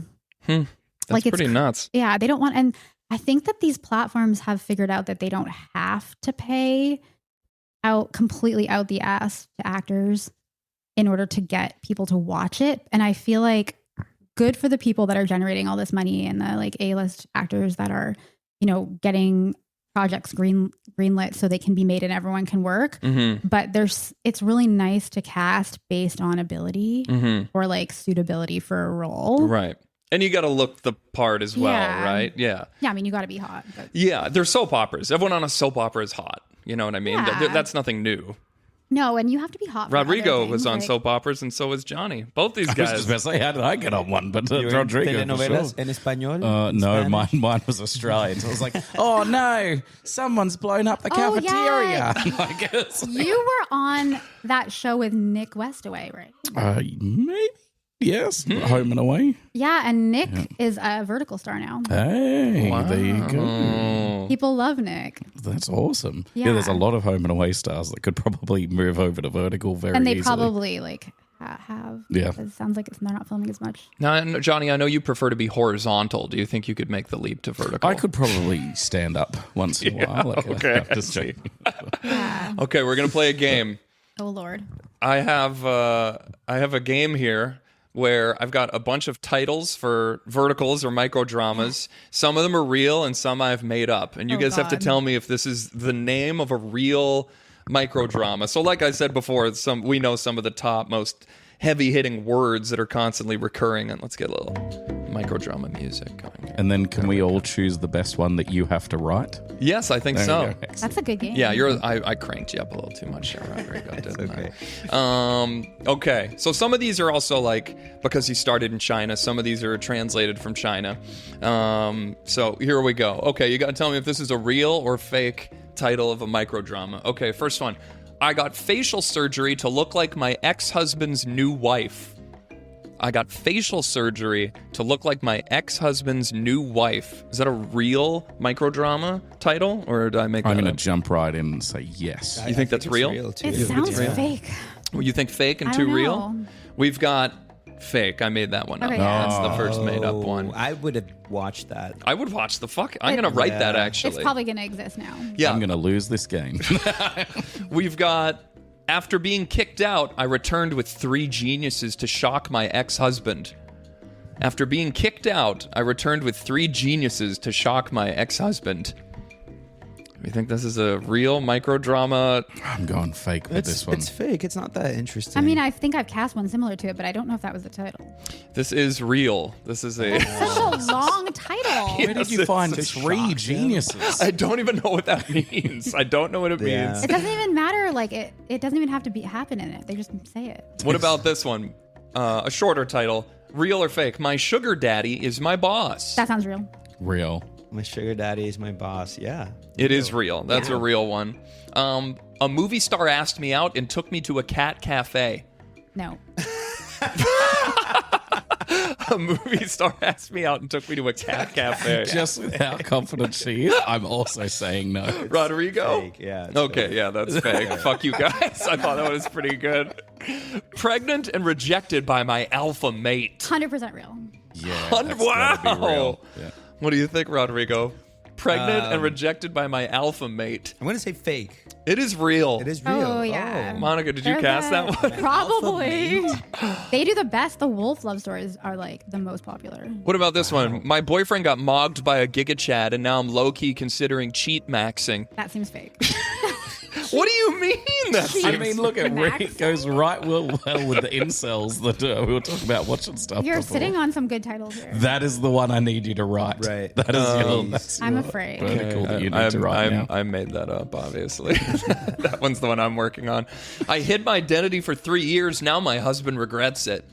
That's Like, it's pretty nuts. yeah, they don't want, and I think that these platforms have figured out that they don't have to pay out completely out the ass to actors in order to get people to watch it. And I feel like good for the people that are generating all this money and the like A-list actors that are, you know, getting projects greenlit so they can be made and everyone can work. Mm-hmm. But it's really nice to cast based on ability or like suitability for a role. Right. And you got to look the part as well, Yeah. right? Yeah. Yeah, I mean, you got to be hot. But Yeah. They're soap operas. Everyone on a soap opera is hot. You know what I mean? Yeah. That's nothing new. no, and you have to be hot. For Rodrigo other was things, on like- soap operas, and so was Johnny. Both these I was just guys. about to say, how did I get on one? But You were in Rodrigo, for telenovelas sure. en español? No, Spanish? mine was Australian. So I was like, oh no, someone's blown up the Oh, cafeteria. yeah. I guess. You were on that show with Nick Westaway, right? Maybe. Yes. Home and away. Yeah, and Nick is a vertical star now. Hey, there you go. Oh. People love Nick. That's awesome. Yeah. Yeah, there's a lot of home and away stars that could probably move over to vertical very And they easily. probably like have. Yeah. It sounds like they're not filming as much. Now, Johnny, I know you prefer to be horizontal. Do you think you could make the leap to vertical? I could probably stand up once in a while. Like, okay, I just see. Yeah. Okay, we're gonna play a game. Oh Lord. I have a game here where I've got a bunch of titles for verticals or microdramas. Some of them are real and some I've made up. And you Oh, guys have to God. tell me if this is the name of a real microdrama. So like I said before, we know some of the top most heavy-hitting words that are constantly recurring. And let's get a little microdrama music going here. And then can we all choose the best one that you have to write? Yes, I think There so. you go. Excellent. That's a good game. Yeah, I cranked you up a little too much there, Rodrigo. Didn't okay. I? Okay. So some of these are also like, because he started in China, some of these are translated from China. So here we go. Okay, you got to tell me if this is a real or fake title of a microdrama. Okay, first one. I got facial surgery to look like my ex-husband's new wife. I got facial surgery to look like my ex-husband's new wife. Is that a real microdrama title, or did I make I'm that going up? to jump right in and say yes. You think that's it's real? too. It sounds real. fake. Well, you think fake and I too don't real? know. We've got fake. I made that one up. Okay, yeah. That's the first made up one. I would have watched that. I would watch the fuck. I'm going to write that Yeah. actually. It's probably going to exist now. yeah. I'm going to lose this game. We've got, after being kicked out, I returned with 3 geniuses to shock my ex-husband. After being kicked out, I returned with 3 geniuses to shock my ex-husband. You think this is a real microdrama? I'm going fake with this one. It's fake. It's not that interesting. I mean, I think I've cast one similar to it, but I don't know if that was the title. This is real. This is a... Such a long title. Where did you find 3 geniuses? I don't even know what that means. I don't know what it Yeah. means. It doesn't even matter. Like it doesn't even have to happen in it. They just say it. What about this one? A shorter title. Real or fake? My sugar daddy is my boss. That sounds real. Real. my sugar daddy is my boss. Yeah. It is real. That's Yeah. a real one. A movie star asked me out and took me to a cat cafe. No. A movie star asked me out and took me to a cat cafe. Just with how confident she is, I'm also saying no. Rodrigo? Fake, yeah. it's Okay, fake. yeah, that's fake. Fuck you guys. I thought that was pretty good. Pregnant and rejected by my alpha mate. 100% real. Yeah, Wow. that's gotta be real. Yeah. What do you think, Rodrigo? Pregnant and rejected by my alpha mate. I'm gonna say fake. It is real. It is real. Oh, yeah. Monica, did you They're cast that one? Probably. They do the best. The wolf love stories are like the most popular. What about this one? My boyfriend got mogged by a Giga Chad, and now I'm low-key considering cheat maxing. That seems fake. What do you mean? That I seems... mean, look at Max. Rick goes right well with the incels that we were talking about watching stuff. You're before. sitting on some good titles here. That is the one I need you to write. Right. That is that's I'm your afraid. vertical that you need to write now. I made that up, obviously. That one's the one I'm working on. I hid my identity for 3 years. Now my husband regrets it.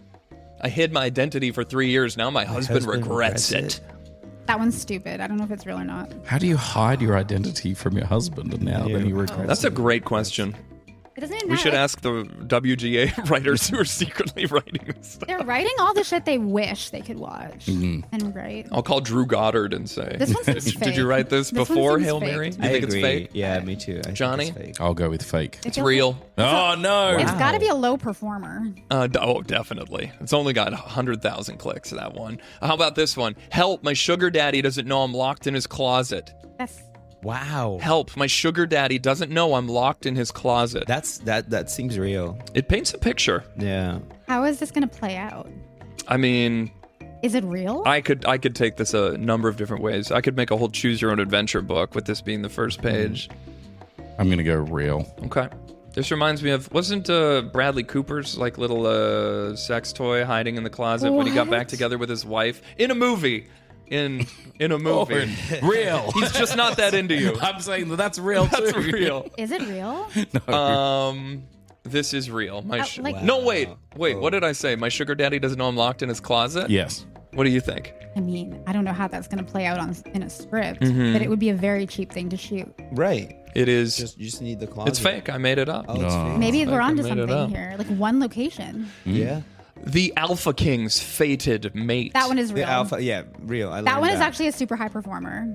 I hid my identity for 3 years. Now my husband regrets it. That one's stupid. I don't know if it's real or not. How do you hide your identity from your husband and now then he regrets That's it? a great question. It doesn't even We matter. should Like, ask the WGA writers who are secretly writing this stuff. they're writing all the shit they wish they could watch and write. I'll call Drew Goddard and say, This one seems did fake. you write this This one before seems Hail fake Mary? to You me. think it's fake? Yeah, me too. I think Johnny? it's fake. I'll go with fake. It It's feels- real. Oh, no. It's got to be a low performer. Oh, definitely. It's only got 100,000 clicks, that one. How about this one? Help, my sugar daddy doesn't know I'm locked in his closet. That's Wow. Help, my sugar daddy doesn't know I'm locked in his closet. That seems real. It paints a picture. Yeah. how is this going to play out? I mean, Is it real? I could take this a number of different ways. I could make a whole choose your own adventure book with this being the first page. I'm going to go real. Okay. This reminds me of, wasn't Bradley Cooper's like little sex toy hiding in the closet when he got back What? together with his wife in a movie? In a movie. Real. He's just not that into you. I'm saying that's real That's too. real. Is it real? This is real. like- No, wait. What did I say? My sugar daddy doesn't know I'm locked in his closet? Yes. What do you think? I mean, I don't know how that's going to play out in a script, Mm-hmm. but it would be a very cheap thing to shoot. Right. It is. You just need the closet. It's fake. I made it up. Oh, it's fake. Maybe we're I onto made it up. something here. Like one location. Yeah. The Alpha King's fated mate. That one is real. The alpha. Yeah. Real. I That learned one is actually a super high performer.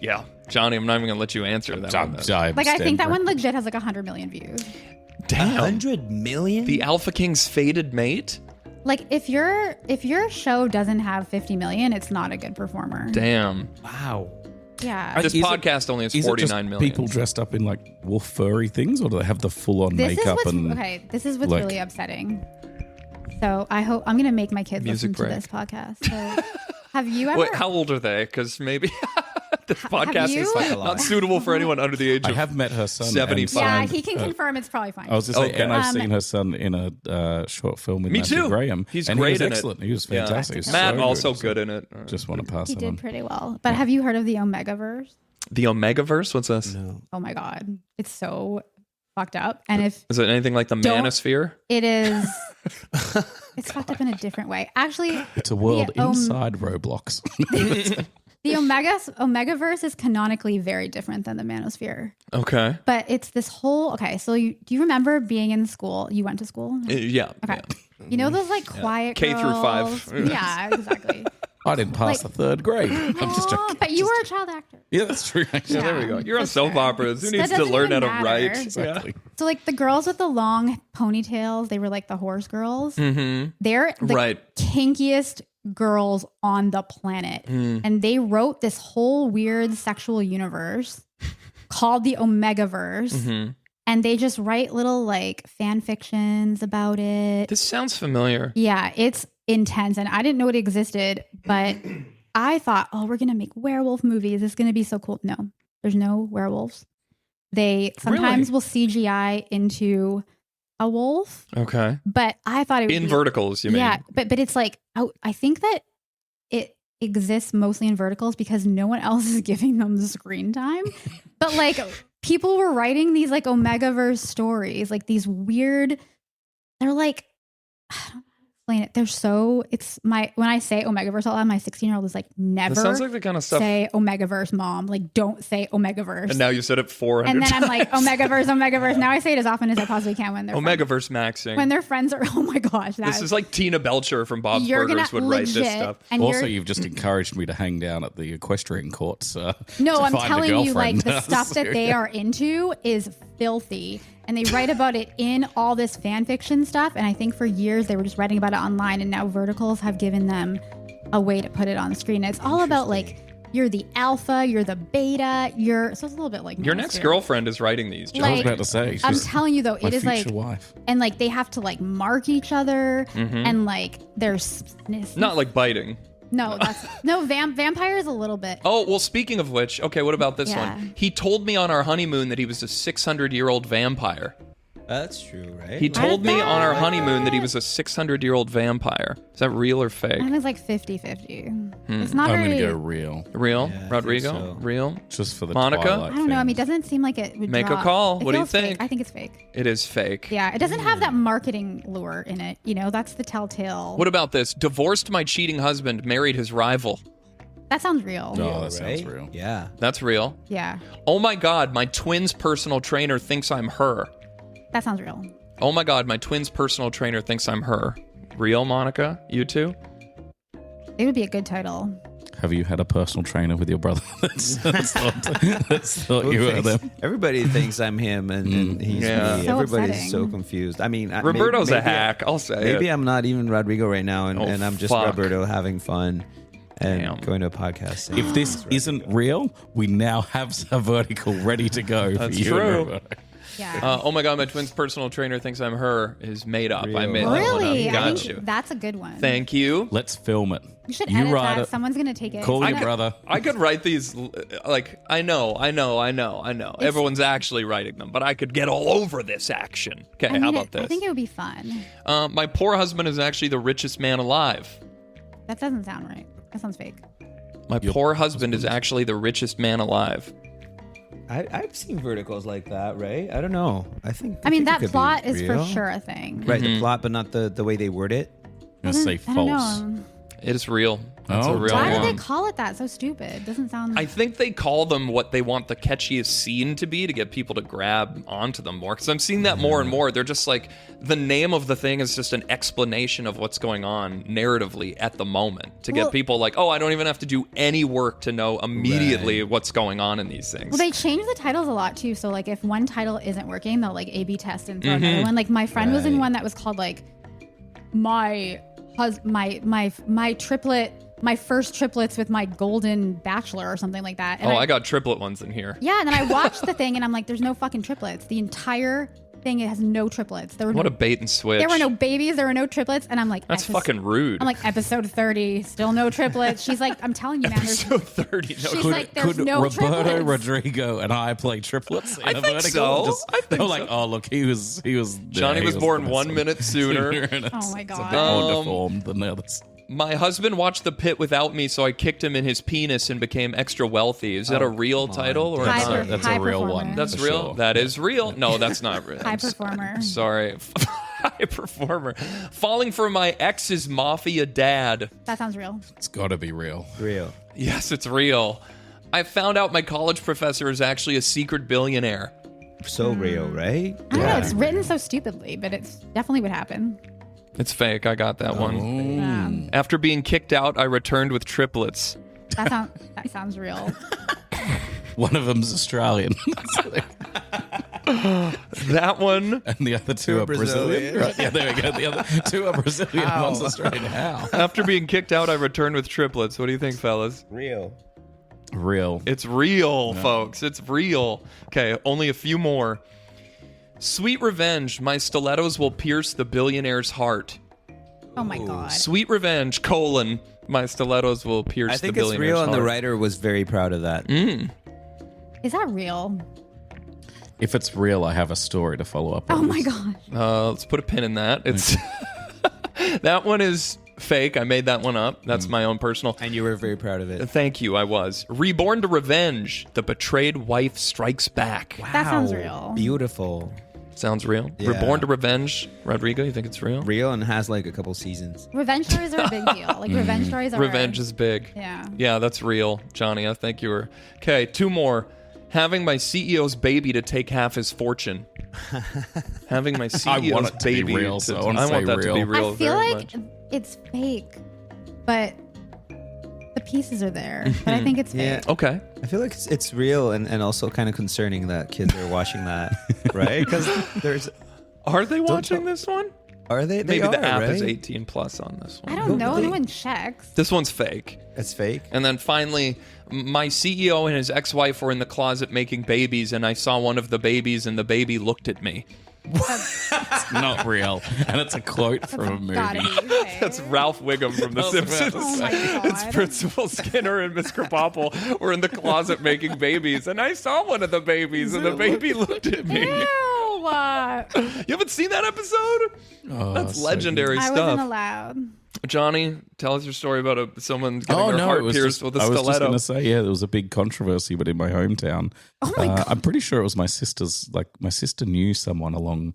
Yeah. Johnny, I'm not even going to let you answer that one. Like I think that one legit has like 100 million views. Damn. 100 million. The Alpha King's fated mate? Like if your show doesn't have 50 million, it's not a good performer. Damn. Wow. Yeah. This Is it- podcast only has Is it just 49 million. people dressed up in like wolf furry things, or do they have the full on This is makeup what's and okay. This is what's like- really upsetting. So I hope I'm gonna make my kids Music listen break. to this podcast. So have you ever? Wait, how old are they? Because maybe this podcast you- is Like a not suitable for anyone under the age I of have met her son. 75. yeah, and- he can confirm it's probably fine. I was going to say, Okay. and I've seen her son in a short film with Me Matthew too. Graham. He's and great he was in excellent. it. He was Yeah. fantastic. He was Matt so also good. good in it. Just want to pass he it did on. pretty well. But have you heard of the Omegaverse? The Omegaverse? What's this? No. Oh my god, it's so fucked up. And if Is it anything like the Don't- Manosphere? it is, it's fucked up in a different way. Actually, It's a world the, inside Roblox. the Omegaverse is canonically very different than the Manosphere. Okay. But it's this whole okay. So do you remember being in school? You went to school. Yeah. Okay. yeah. You know those like quiet K through girls? 5. Yeah, exactly. I didn't pass Like- the third grade. I'm just Aw, joking. but you were a child actor. Yeah, that's true. Actually. Yeah, there we go. You're on that's soap fair. operas. Who That needs to doesn't learn how even to matter. write? Exactly. So like the girls with the long ponytails, they were like the horse girls. Mm-hmm. They're the Right. kinkiest girls on the planet. Mm. And they wrote this whole weird sexual universe called the Omegaverse. Mm-hmm. And they just write little like fan fictions about it. This sounds familiar. Yeah, it's intense. And I didn't know it existed, but I thought, oh, we're going to make werewolf movies. It's going to be so cool. No, there's no werewolves. They sometimes Really? will CGI into a wolf, Okay. but I thought it would In be, verticals, you mean? yeah, but it's like I think that it exists mostly in verticals because no one else is giving them the screen time. But like people were writing these like Omegaverse stories, like these weird. They're like, I don't know how to explain it. They're so, when I say Omegaverse, I'll have my 16-year-old is like, never That sounds like the kind of stuff. say Omegaverse, mom. Like, don't say Omegaverse. And now you said it 400 And then times. I'm like, Omegaverse. Now I say it as often as I possibly can when they're Omegaverse maxing. when their friends are, oh my gosh. This is like Tina Belcher from Bob's Burgers would write this stuff. And Also, you've just encouraged me to hang down at the equestrian courts. no, to I'm find a telling you, like, the girlfriend. stuff that they are into is filthy. And they write about it in all this fan fiction stuff. And I think for years they were just writing about it online. And now verticals have given them a way to put it on the screen. And it's all about, like, you're the alpha, you're the beta, so it's a little bit like Your next girlfriend is writing these. John. I was about to say. I'm she's telling you though, my it is future like, wife. and like they have to like mark each other, and like there's Not like biting. no, that's vampire is a little bit. Oh, well, speaking of which, okay, what about this Yeah. one? He told me on our honeymoon that he was a 600-year-old vampire. That's true, right? He told me on our that? honeymoon that he was a 600-year-old vampire. Is that real or fake? I was like 50-50. It's not I'm very. going to go real. Real? Yeah, I think Rodrigo? so. Real? Just for the Monica? Twilight I don't know. I mean, it fans. doesn't seem like it would Make a draw- call. It What do you feels fake. think? I think it's fake. It is fake. Yeah, it doesn't have that marketing lure in it. You know, that's the telltale. What about this? Divorced my cheating husband, married his rival. That sounds real. Oh, that sounds real. Yeah. That's real. Yeah, Oh my God, my twin's personal trainer thinks I'm her. that sounds real. Oh my God, my twin's personal trainer thinks I'm her. Real, Monica? You too? It would be a good title. Have you had a personal trainer with your brother? That's thought you were them. Everybody thinks I'm him and he's Yeah. me. So Everybody's upsetting. so confused. I mean, Roberto's maybe a hack. I'll say Maybe it. I'm not even Rodrigo right now, and, Oh, and I'm just fuck. Roberto having fun and Damn. going to a podcast. saying, If this isn't real, we now have a vertical ready to go That's for you. true. and Roberto. Yeah. Oh my God, my twin's personal trainer thinks I'm her is made up. I made that really? one I up. Got think you. that's a good one. Thank you. Let's film it. You should You edit write that. it. Someone's gonna take it. Call I your could- brother. I could write these, like, I know. Everyone's actually writing them, but I could get all over this action. Okay, I mean, how about I this? think it would be fun. My poor husband is actually the richest man alive. That doesn't sound right. That sounds fake. My poor husband is actually the richest man alive. I've seen verticals like that, right? I don't know. I think. I mean, think it that could be plot is for real. sure a thing. Right, Mm-hmm. the plot, but not the way they word it. I'm going to say I don't false. know. It is real. That's Oh, a real Why one. did they call it that? So stupid. Doesn't sound. I think they call them what they want the catchiest scene to be to get people to grab onto them more. Because I'm seeing that more and more. They're just like, the name of the thing is just an explanation of what's going on narratively at the moment to Well- get people like, oh, I don't even have to do any work to know immediately what's going on in these things. Well, they change the titles a lot too. So like, if one title isn't working, they'll like A/B test and throw another one. Like my friend was in Right. one that was called like my triplet, my first triplets with my golden bachelor or something like that. And I got triplet ones in here. Yeah, and then I watched the thing and I'm like, there's no fucking triplets. The entire thing, it has no triplets. There were What no, a bait and switch. there were no babies, there were no triplets, and I'm like, That's fucking rude. I'm like, episode 30, still no triplets. She's like, I'm telling you, man, there's Episode 30. No, She's like, there's Could no Roberto, triplets. Rodrigo, and I play triplets in I a think vertical? so. I think they were like, so. oh, look, he was Johnny was born 1 minute sooner. Oh my It's a God. bit more deformed than the others. My husband watched The Pit without me, so I kicked him in his penis and became extra wealthy. Is that a real title or High not? per- That's high a real performer. one. That's for real. sure. That is real. No, that's not real. High performer. Sorry. High performer. Falling for my ex's mafia dad. That sounds real. It's got to be real. Real. Yes, it's real. I found out my college professor is actually a secret billionaire. So real, right? I don't know. It's written so stupidly, but it's definitely would happen. It's fake. I got that one. Yeah. After being kicked out, I returned with triplets. That sounds real. One of them's Australian, That one. and the other two are Brazilian. Brazilian. Right, yeah, there we go. The other two are Brazilian, one's Australian. How? After being kicked out, I returned with triplets. What do you think, fellas? Real. Real. It's real, folks. It's real. Okay, only a few more. Sweet revenge. My stilettos will pierce the billionaire's heart. Oh my God. Sweet revenge, colon. My stilettos will pierce I the think it's billionaire's real, and the heart. writer was very proud of that. Is that real? If it's real, I have a story to follow up on. Oh my God. Let's put a pin in that. It's that one is fake. I made that one up. That's my own personal. And you were very proud of it. Thank you. I was reborn to revenge. The betrayed wife strikes back. That sounds real. Beautiful. Sounds real. Yeah. We're Born to Revenge. Rodrigo, you think it's real? Real and has like a couple seasons. Revenge stories are a big deal. Like revenge stories are. Revenge is big. Yeah. Yeah, that's real, Johnny. I think you were. Okay, 2 more. Having my CEO's baby to take half his fortune. Having my CEO's want it to be baby. real, so I want to say want that to be real. real. I feel very like much. it's fake, but the pieces are there. But I think it's fake. Yeah. Okay. I feel like it's real and also kind of concerning that kids are watching that, right? Because there's... Are they watching this one? Are they? Maybe the app is right? 18 plus on this one. I don't know. No one checks. This one's fake. It's fake? And then finally, my CEO and his ex-wife were in the closet making babies, and I saw one of the babies, and the baby looked at me. It's not real. And it's a quote from a Gotta movie. be fake. That's Ralph Wiggum from The I was about to Simpsons. Oh my God. It's Principal Skinner and Miss Krabappel were in the closet making babies, and I saw one of the babies, and the baby looked at me. Ew. You haven't seen that episode? Oh, That's so legendary I stuff. wasn't allowed. Johnny, tell us your story about someone getting their it heart was pierced just, with a I was just stiletto. going to say, yeah, there was a big controversy, but in my hometown. Oh my God. I'm pretty sure it was my sister's, like, my sister knew someone along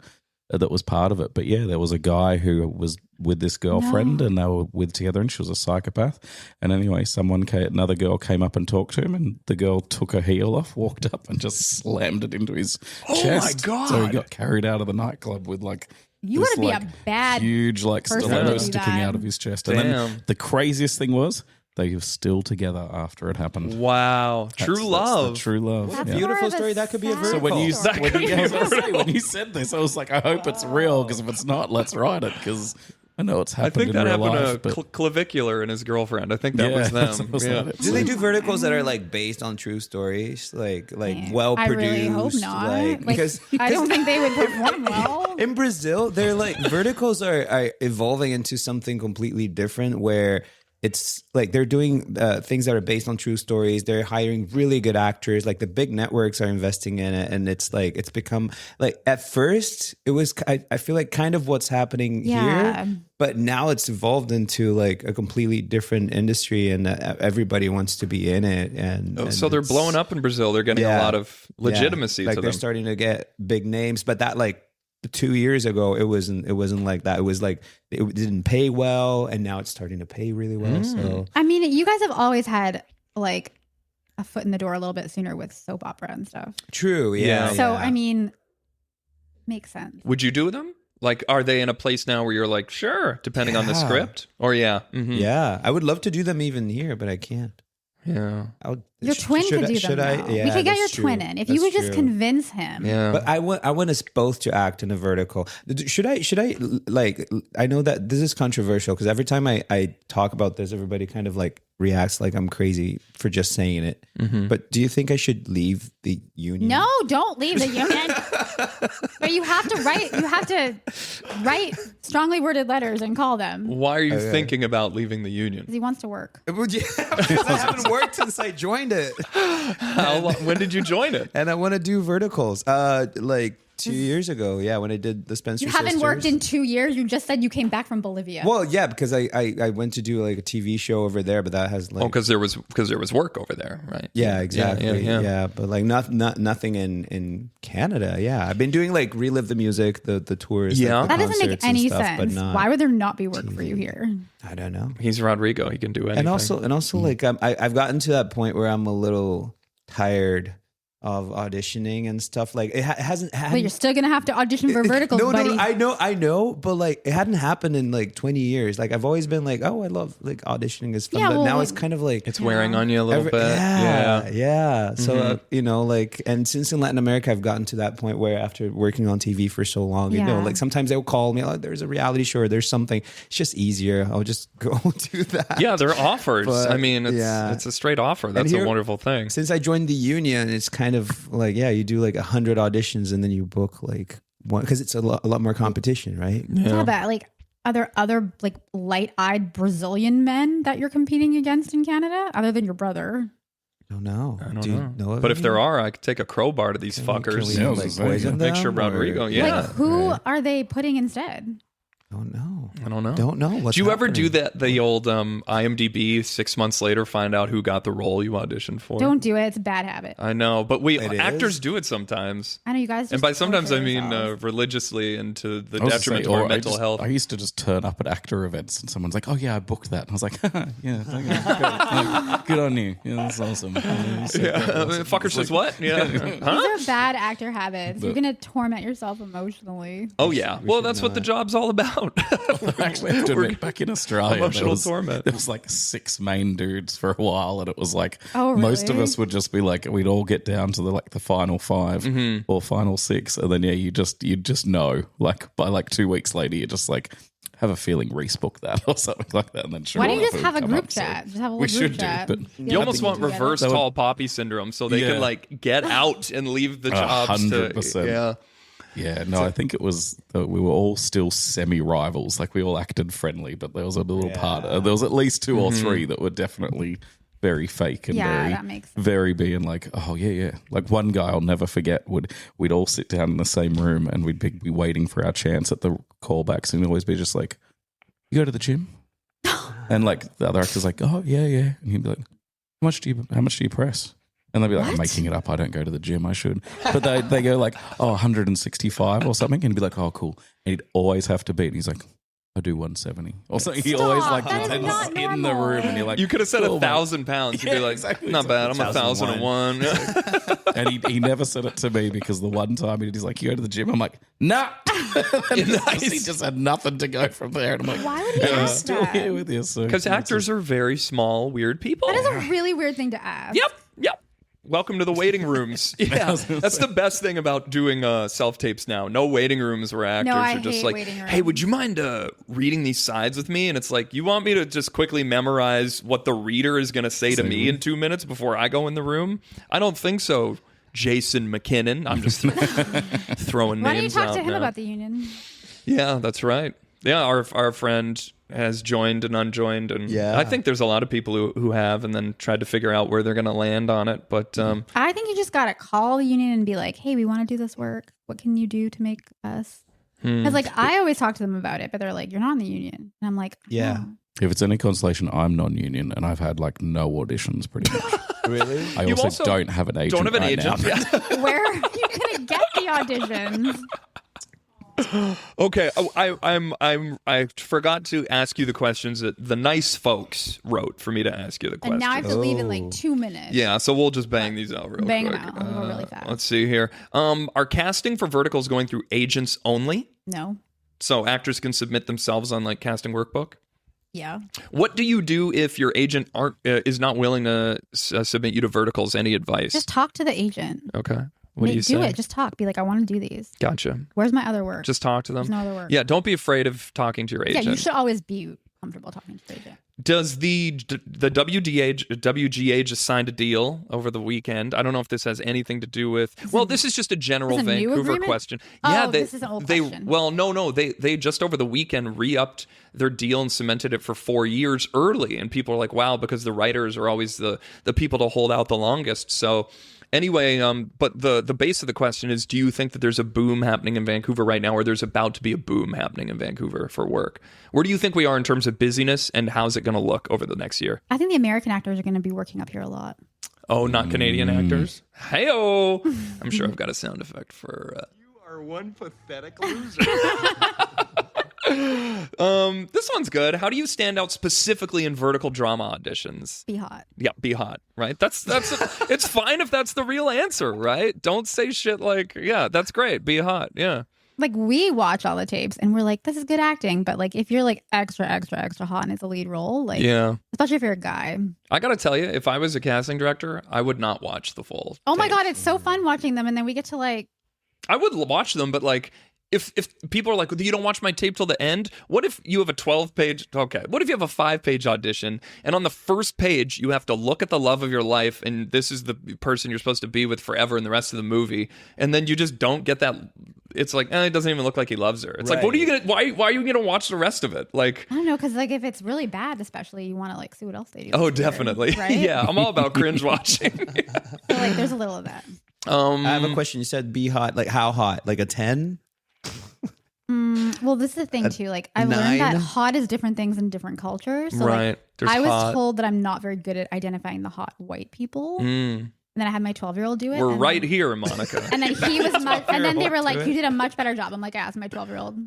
that was part of it. But yeah, there was a guy who was with this girlfriend and they were with together and she was a psychopath. And anyway, another girl came up and talked to him and the girl took her heel off, walked up and just slammed it into his chest. my God. So he got carried out of the nightclub with like... You this, want to be like, a bad huge like person stiletto to do sticking that. out of his chest. And Damn. then the craziest thing was they were still together after it happened. Wow. True That's love. the true love. That's yeah. Beautiful more of a story. That could be a sad vertical. So when you story. when you said this, I was like, I hope it's real because if it's not, let's write it because I know it's I happened think in that real happened life. to But Clavicular and his girlfriend. I think that Yeah, was that them. was Yeah. it. Do they do verticals that are like based on true stories, like Man, well I produced? really hope not. Like, because I don't think they would perform well. in Brazil, they're like verticals are evolving into something completely different where it's like they're doing things that are based on true stories. They're hiring really good actors. Like the big networks are investing in it. And it's like, it's become like at first it was, I feel like kind of what's happening Yeah. here. But now it's evolved into like a completely different industry and everybody wants to be in it. And So they're it's- blowing up in Brazil. They're getting a Yeah. lot of legitimacy Yeah. Like to they're them. starting to get big names, but that like 2 years ago, it wasn't like that. It was like it didn't pay well, and now it's starting to pay really well. So I mean, you guys have always had like a foot in the door a little bit sooner with soap opera and stuff. true, yeah. So, yeah. I mean, makes sense. Would you do them? Like, are they in a place now where you're like, sure, depending on the Yeah. script? Or yeah. Mhm. yeah, I would love to do them even here, but I can't. Yeah. Your twin could do should them. I? Though. Yeah, we could get that's your true. twin in if you That's would just true. convince him. Yeah. But I want us both to act in a vertical. Should I like? I know that this is controversial because every time I talk about this, everybody kind of like reacts like I'm crazy for just saying it. But do you think I should leave the union? No, don't leave the union. But you have to write strongly worded letters and call them. Why are you thinking about leaving the union? Because he wants to work. Well, yeah, because I haven't worked since I joined it, When did you join it? and I want to do verticals. Like 2 years ago, yeah, when I did the Spencer. You haven't Sisters. worked in 2 years. You just said you came back from Bolivia. Well, yeah, because I went to do like a TV show over there, but that has like Oh, because there was work over there, right? yeah, exactly, Yeah. yeah, but like nothing in Canada. Yeah, I've been doing like Relive the Music, the tours. Yeah. like, the that doesn't make concerts and any stuff, but sense. not Why would there not be work for you here? I don't know. He's Rodrigo. He can do anything. And also like I've gotten to that point where I'm a little tired of auditioning and stuff. Like it hasn't. But you're still gonna have to audition for verticals, no, buddy. I know, but like it hadn't happened in like 20 years. Like I've always been like, oh, I love like auditioning is fun, Yeah, but well, now it's kind of like it's wearing on you a little bit. yeah. So like, and since in Latin America, I've gotten to that point where after working on TV for so long, Yeah. like sometimes they'll call me, like, there's a reality show, or there's something. It's just easier. I'll just go do that. Yeah, they're offers. But, I mean, yeah. it's a straight offer. That's here- a wonderful thing. Since I joined the union, it's kind of like, yeah, you do like 100 auditions and then you book like one, because it's a lot more competition, right? Yeah, but like, are there other like light-eyed Brazilian men that you're competing against in Canada, other than your brother? I don't know. I don't Do you know. know of But if any? there are, I could take a crowbar to these fuckers. Can we, Yeah, like, I was gonna say, poison Picture them, or- Rodrigo, yeah. Like, who are they putting instead? Don't know. I don't know. Don't know. What's Do you ever do happening? that? The old IMDb 6 months later, find out who got the role you auditioned for. Don't do it. It's a bad habit. I know, but actors is? do it sometimes. I know you guys. And just by sometimes I torture mean yourselves. religiously and to the I was detriment saying, of our or mental health. I used to just turn up at actor events and someone's like, "Oh yeah, I booked that," and I was like, "Yeah, okay, good on you. Yeah, that's awesome." Fucker says what? Yeah. Huh? These are bad actor habits. You're gonna torment yourself emotionally. Oh yeah. Well, that's what the job's all about. Actually, I have to admit, back in Australia, Emotional torment. There was like 6 main dudes for a while, and it was like Oh, most of really? us would just be like, we'd all get down to the final 5 Mm-hmm. or final 6, and then you'd just know, like by like 2 weeks later, you just like have a feeling Reese booked that or something like that, and then sure Why don't you enough, just it have would a come group up, so- chat? Just have a We little should group do, chat. but- Get You almost everything want together. reverse tall poppy syndrome, so they Yeah. can like get out and leave the jobs. 100%. Yeah. Yeah, no, I think it was that we were all still semi-rivals. Like we all acted friendly, but there was a little part. There was at least 2 or 3 that were definitely very fake and Yeah, very, that makes sense. very being like, oh yeah. Like one guy I'll never forget we'd all sit down in the same room and we'd be waiting for our chance at the callbacks, and he'd always be just like, "You go to the gym?" And like the other actor's like, "Oh yeah," and he'd be like, how much do you press?" And they'd be like, "I'm making it up. I don't go to the gym. I should." But they go like, "Oh, 165 or something." And he'd be like, "Oh, cool." And he'd always have to beat. And he's like, "I do 170 or something." He always like That is pretends not in the normal. room, and you're like, You could have said "Cool, mate." 1,000 pounds. You'd be Yeah, like, exactly. not bad. I'm 1,001. And he never said it to me because the one time he's like, "You go to the gym?" I'm like, "Nah." And he just had nothing to go from there. And I'm like, Why would he "And I'm ask still that? here with you." So Because actors are very small, weird people. That is a really weird thing to ask. Yep. Welcome to the waiting rooms. Yeah, that's the best thing about doing self-tapes now. No waiting rooms where actors I are just hate like, waiting hey, would you mind reading these sides with me? And it's like, you want me to just quickly memorize what the reader is going to say to me in 2 minutes before I go in the room? I don't think so, Jason McKinnon. I'm just throwing Why don't you names talk out to him now. about the union? Yeah, that's right. Yeah, our friend has joined and unjoined, and Yeah. I think there's a lot of people who have and then tried to figure out where they're going to land on it. But I think you just gotta call the union and be like, "Hey, we want to do this work. What can you do to make us?" Because like I always talk to them about it, but they're like, "You're not in the union," and I'm like, Yeah. "Oh." if it's any consolation, I'm non-union and I've had like no auditions pretty much. Really? I You also don't have an agent. don't have an right agent. now. Yeah. Where are you gonna get the auditions? Okay, I forgot to ask you the questions that the nice folks wrote for me to ask you the And questions. now I have to leave in Oh. like 2 minutes. Yeah, so we'll just bang these out real Bang quick. 'em out. I'll go really fast. Let's see here. Are casting for verticals going through agents only? No. So actors can submit themselves on like casting workbook? Yeah. What do you do if your agent is not willing to submit you to verticals? Any advice? Just talk to the agent. Okay. What do you say? it. Just talk. Be like, I want to do these. Gotcha. Where's my other work? Just talk to them. There's no other work. Yeah, don't be afraid of talking to your Yeah, agent. you should always be comfortable talking to the agent. Does the WGA just signed a deal over the weekend? I don't know if this has anything to do with. Well, this is just a general Is it a new Vancouver agreement? question. Oh, Yeah, this is an old question. Well, no. They just over the weekend re-upped their deal and cemented it for 4 years early, and people are like, wow, because the writers are always the people to hold out the longest. So. Anyway, but the base of the question is, do you think that there's a boom happening in Vancouver right now, or there's about to be a boom happening in Vancouver for work? Where do you think we are in terms of busyness, and how's it going to look over the next year? I think the American actors are going to be working up here a lot. Oh, not Canadian actors? Hey-oh! I'm sure I've got a sound effect for... You are one pathetic loser. This one's good. How do you stand out specifically in vertical drama auditions? Be hot. Yeah, be hot, right? That's it's fine if that's the real answer, right? Don't say shit like, yeah, that's great. Be hot. Yeah. Like we watch all the tapes and we're like, this is good acting. But like if you're like extra hot and it's a lead role, like Yeah. especially if you're a guy. I got to tell you, if I was a casting director, I would not watch the full Oh my tape. God, it's so fun watching them. And then we get to like, I would watch them, but like if people are like, you don't watch my tape till the end, what if you have a 12-page, okay, what if you have a 5-page audition and on the first page you have to look at the love of your life and this is the person you're supposed to be with forever in the rest of the movie, and then you just don't get that. It's like, it doesn't even look like he loves her. It's like, what are you gonna, why are you gonna watch the rest of it? Like, I don't know, because like if it's really bad, especially you want to like see what else they do. oh, It's weird, definitely. right? Yeah, I'm all about cringe watching. So like there's a little of that. I have a question. You said be hot. Like how hot? Like a 10? Well, this is the thing too. Like I've learned that hot is different things in different cultures. So right. Like, I was told that I'm not very good at identifying the hot white people. And then I had my 12-year-old do it. We're right here, Monica. And then he was and then they were like, you did a much better job. I'm like, I asked my 12-year-old.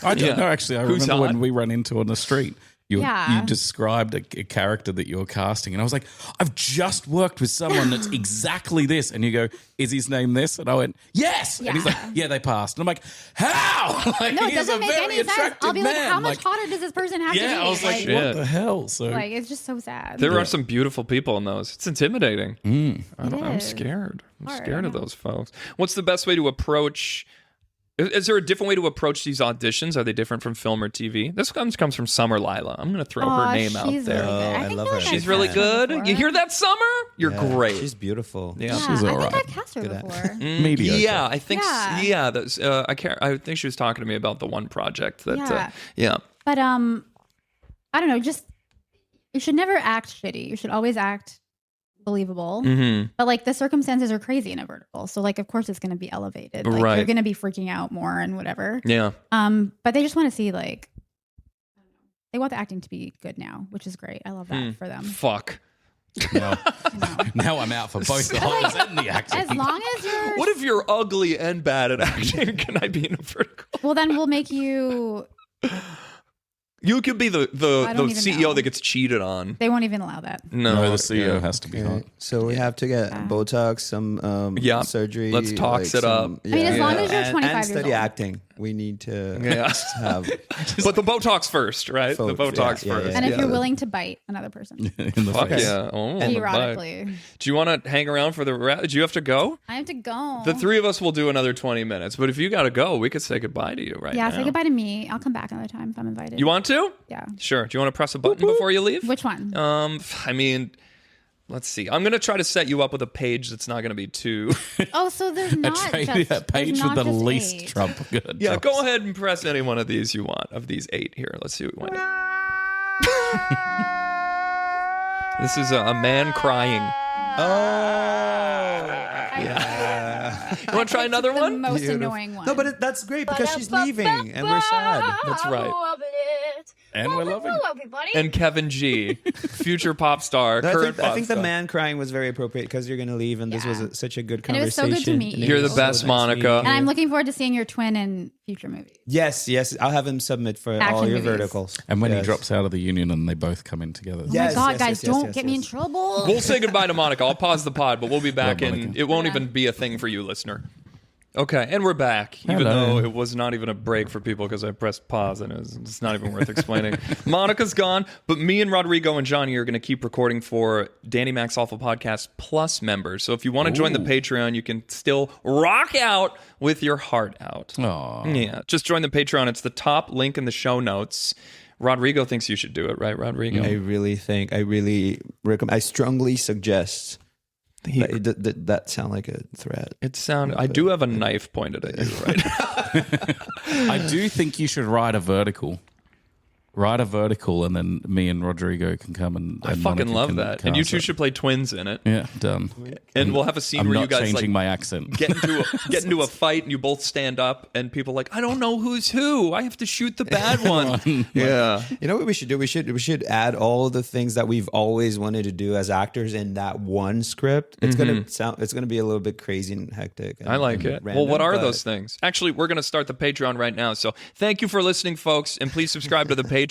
I don't know, actually. I remember hot? when we ran into on the street. You described a character that you were casting, and I was like, I've just worked with someone that's exactly this. And you go, is his name this? And I went, yes. Yeah. And he's like, yeah, they passed. And I'm like, how? Like, No, it he's doesn't a make very any sense. attractive I'll be like, man. how much hotter does this person have to be? Yeah, I was like, Shit. what the hell? So like, it's just so sad. There are some beautiful people in those. It's intimidating. I'm is. scared. I'm Hard, scared I of know. those folks. What's the best way to approach? Is there a different way to approach these auditions? Are they different from film or TV? This comes from Summer Lila. I'm going to throw her name out she's there. Really good. I love her. She's really good. You hear that, Summer? You're great. She's beautiful. Yeah. She's I all think right. I've cast her before. mediocre. Yeah, I think. Yeah. That's, I think she was talking to me about the one project that. Yeah. But I don't know. Just you should never act shitty. You should always act believable. But like the circumstances are crazy in a vertical, so like of course it's going to be elevated. Like Right. you're going to be freaking out more and whatever. Yeah. But they just want to see like they want the acting to be good now, which is great. I love that for them. Fuck. Now I'm out for both the hotness and the acting. As long as you're What if you're ugly and bad at acting? Can I be in a vertical? well, then we'll make you. You could be the don't even CEO know. that gets cheated on. They won't even allow that. No, the CEO has to be hot. Okay. So we have to get Botox, some surgery. Let's tox it some- up. I mean, as long as you're and 25 years study old. acting. We need to Yeah. have. But the Botox first, right? The Botox yeah, first. yeah, And if yeah. you're willing to bite another person, In the Fuck face. yeah. Oh, erotically, do you want to hang around for the do you have to go? I have to go. The three of us will do another 20 minutes. But if you got to go, we could say goodbye to you right now. Yeah, say goodbye to me. I'll come back another time if I'm invited. You want to? Yeah. Sure. Do you want to press a button before you leave? Which one? I mean, let's see. I'm going to try to set you up with a page that's not going to be too... Oh, so there's not just A page there's with not the just least 8. Trump good Yeah, jokes. go ahead and press any one of these you want, of these 8 here. Let's see what we wind up. This is a man crying. You want to try another The one? most Beautiful. annoying one. No, but that's great because she's leaving and we're sad. That's right. And we're loving it. everybody. And Kevin G, future pop star, No, current I think the pop star. man crying was very appropriate because you're going to leave and this was such a good And it was so conversation. good to meet you. You're the So best, nice Monica. meeting and you. I'm looking forward to seeing your twin in future movies. Yes, I'll have him submit for all Action your movies. verticals. And when he Yes. drops out of the union and they both come in together. Oh Yes, my God, yes, guys, yes, don't yes, get me in yes. trouble. We'll say goodbye to Monica. I'll pause the pod, but we'll be back Love in. Monica. It won't even be a thing for you, listener. Okay, and we're back. Even Hello. though it was not even a break for people because I pressed pause and it's not even worth explaining. Monica's gone, but me and Rodrigo and Jonny are going to keep recording for Danny Mac's Awful Podcast Plus members. So if you want to join the Patreon, you can still rock out with your heart out. Aw. Yeah, just join the Patreon. It's the top link in the show notes. Rodrigo thinks you should do it, right, Rodrigo? I really recommend. I strongly suggest. That sound like a threat. It sounded. I do have a knife pointed at you right now. I do think you should write a vertical. Write a vertical, and then me and Rodrigo can come and I Monica fucking love can that. And you cast two it. should play twins in it. Yeah, done. And we'll have a scene I'm where not you guys changing like my accent. get into a fight and you both stand up and people are like, I don't know who's who. I have to shoot the bad one. Yeah. You know what we should do? We should add all the things that we've always wanted to do as actors in that one script. It's gonna be a little bit crazy and hectic. And, I like and it. random, Well, what are but- those things? Actually, we're going to start the Patreon right now. So thank you for listening, folks. And please subscribe to the Patreon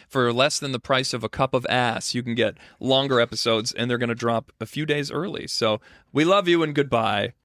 for less than the price of a cup of ass. You can get longer episodes and they're going to drop a few days early. So we love you and goodbye.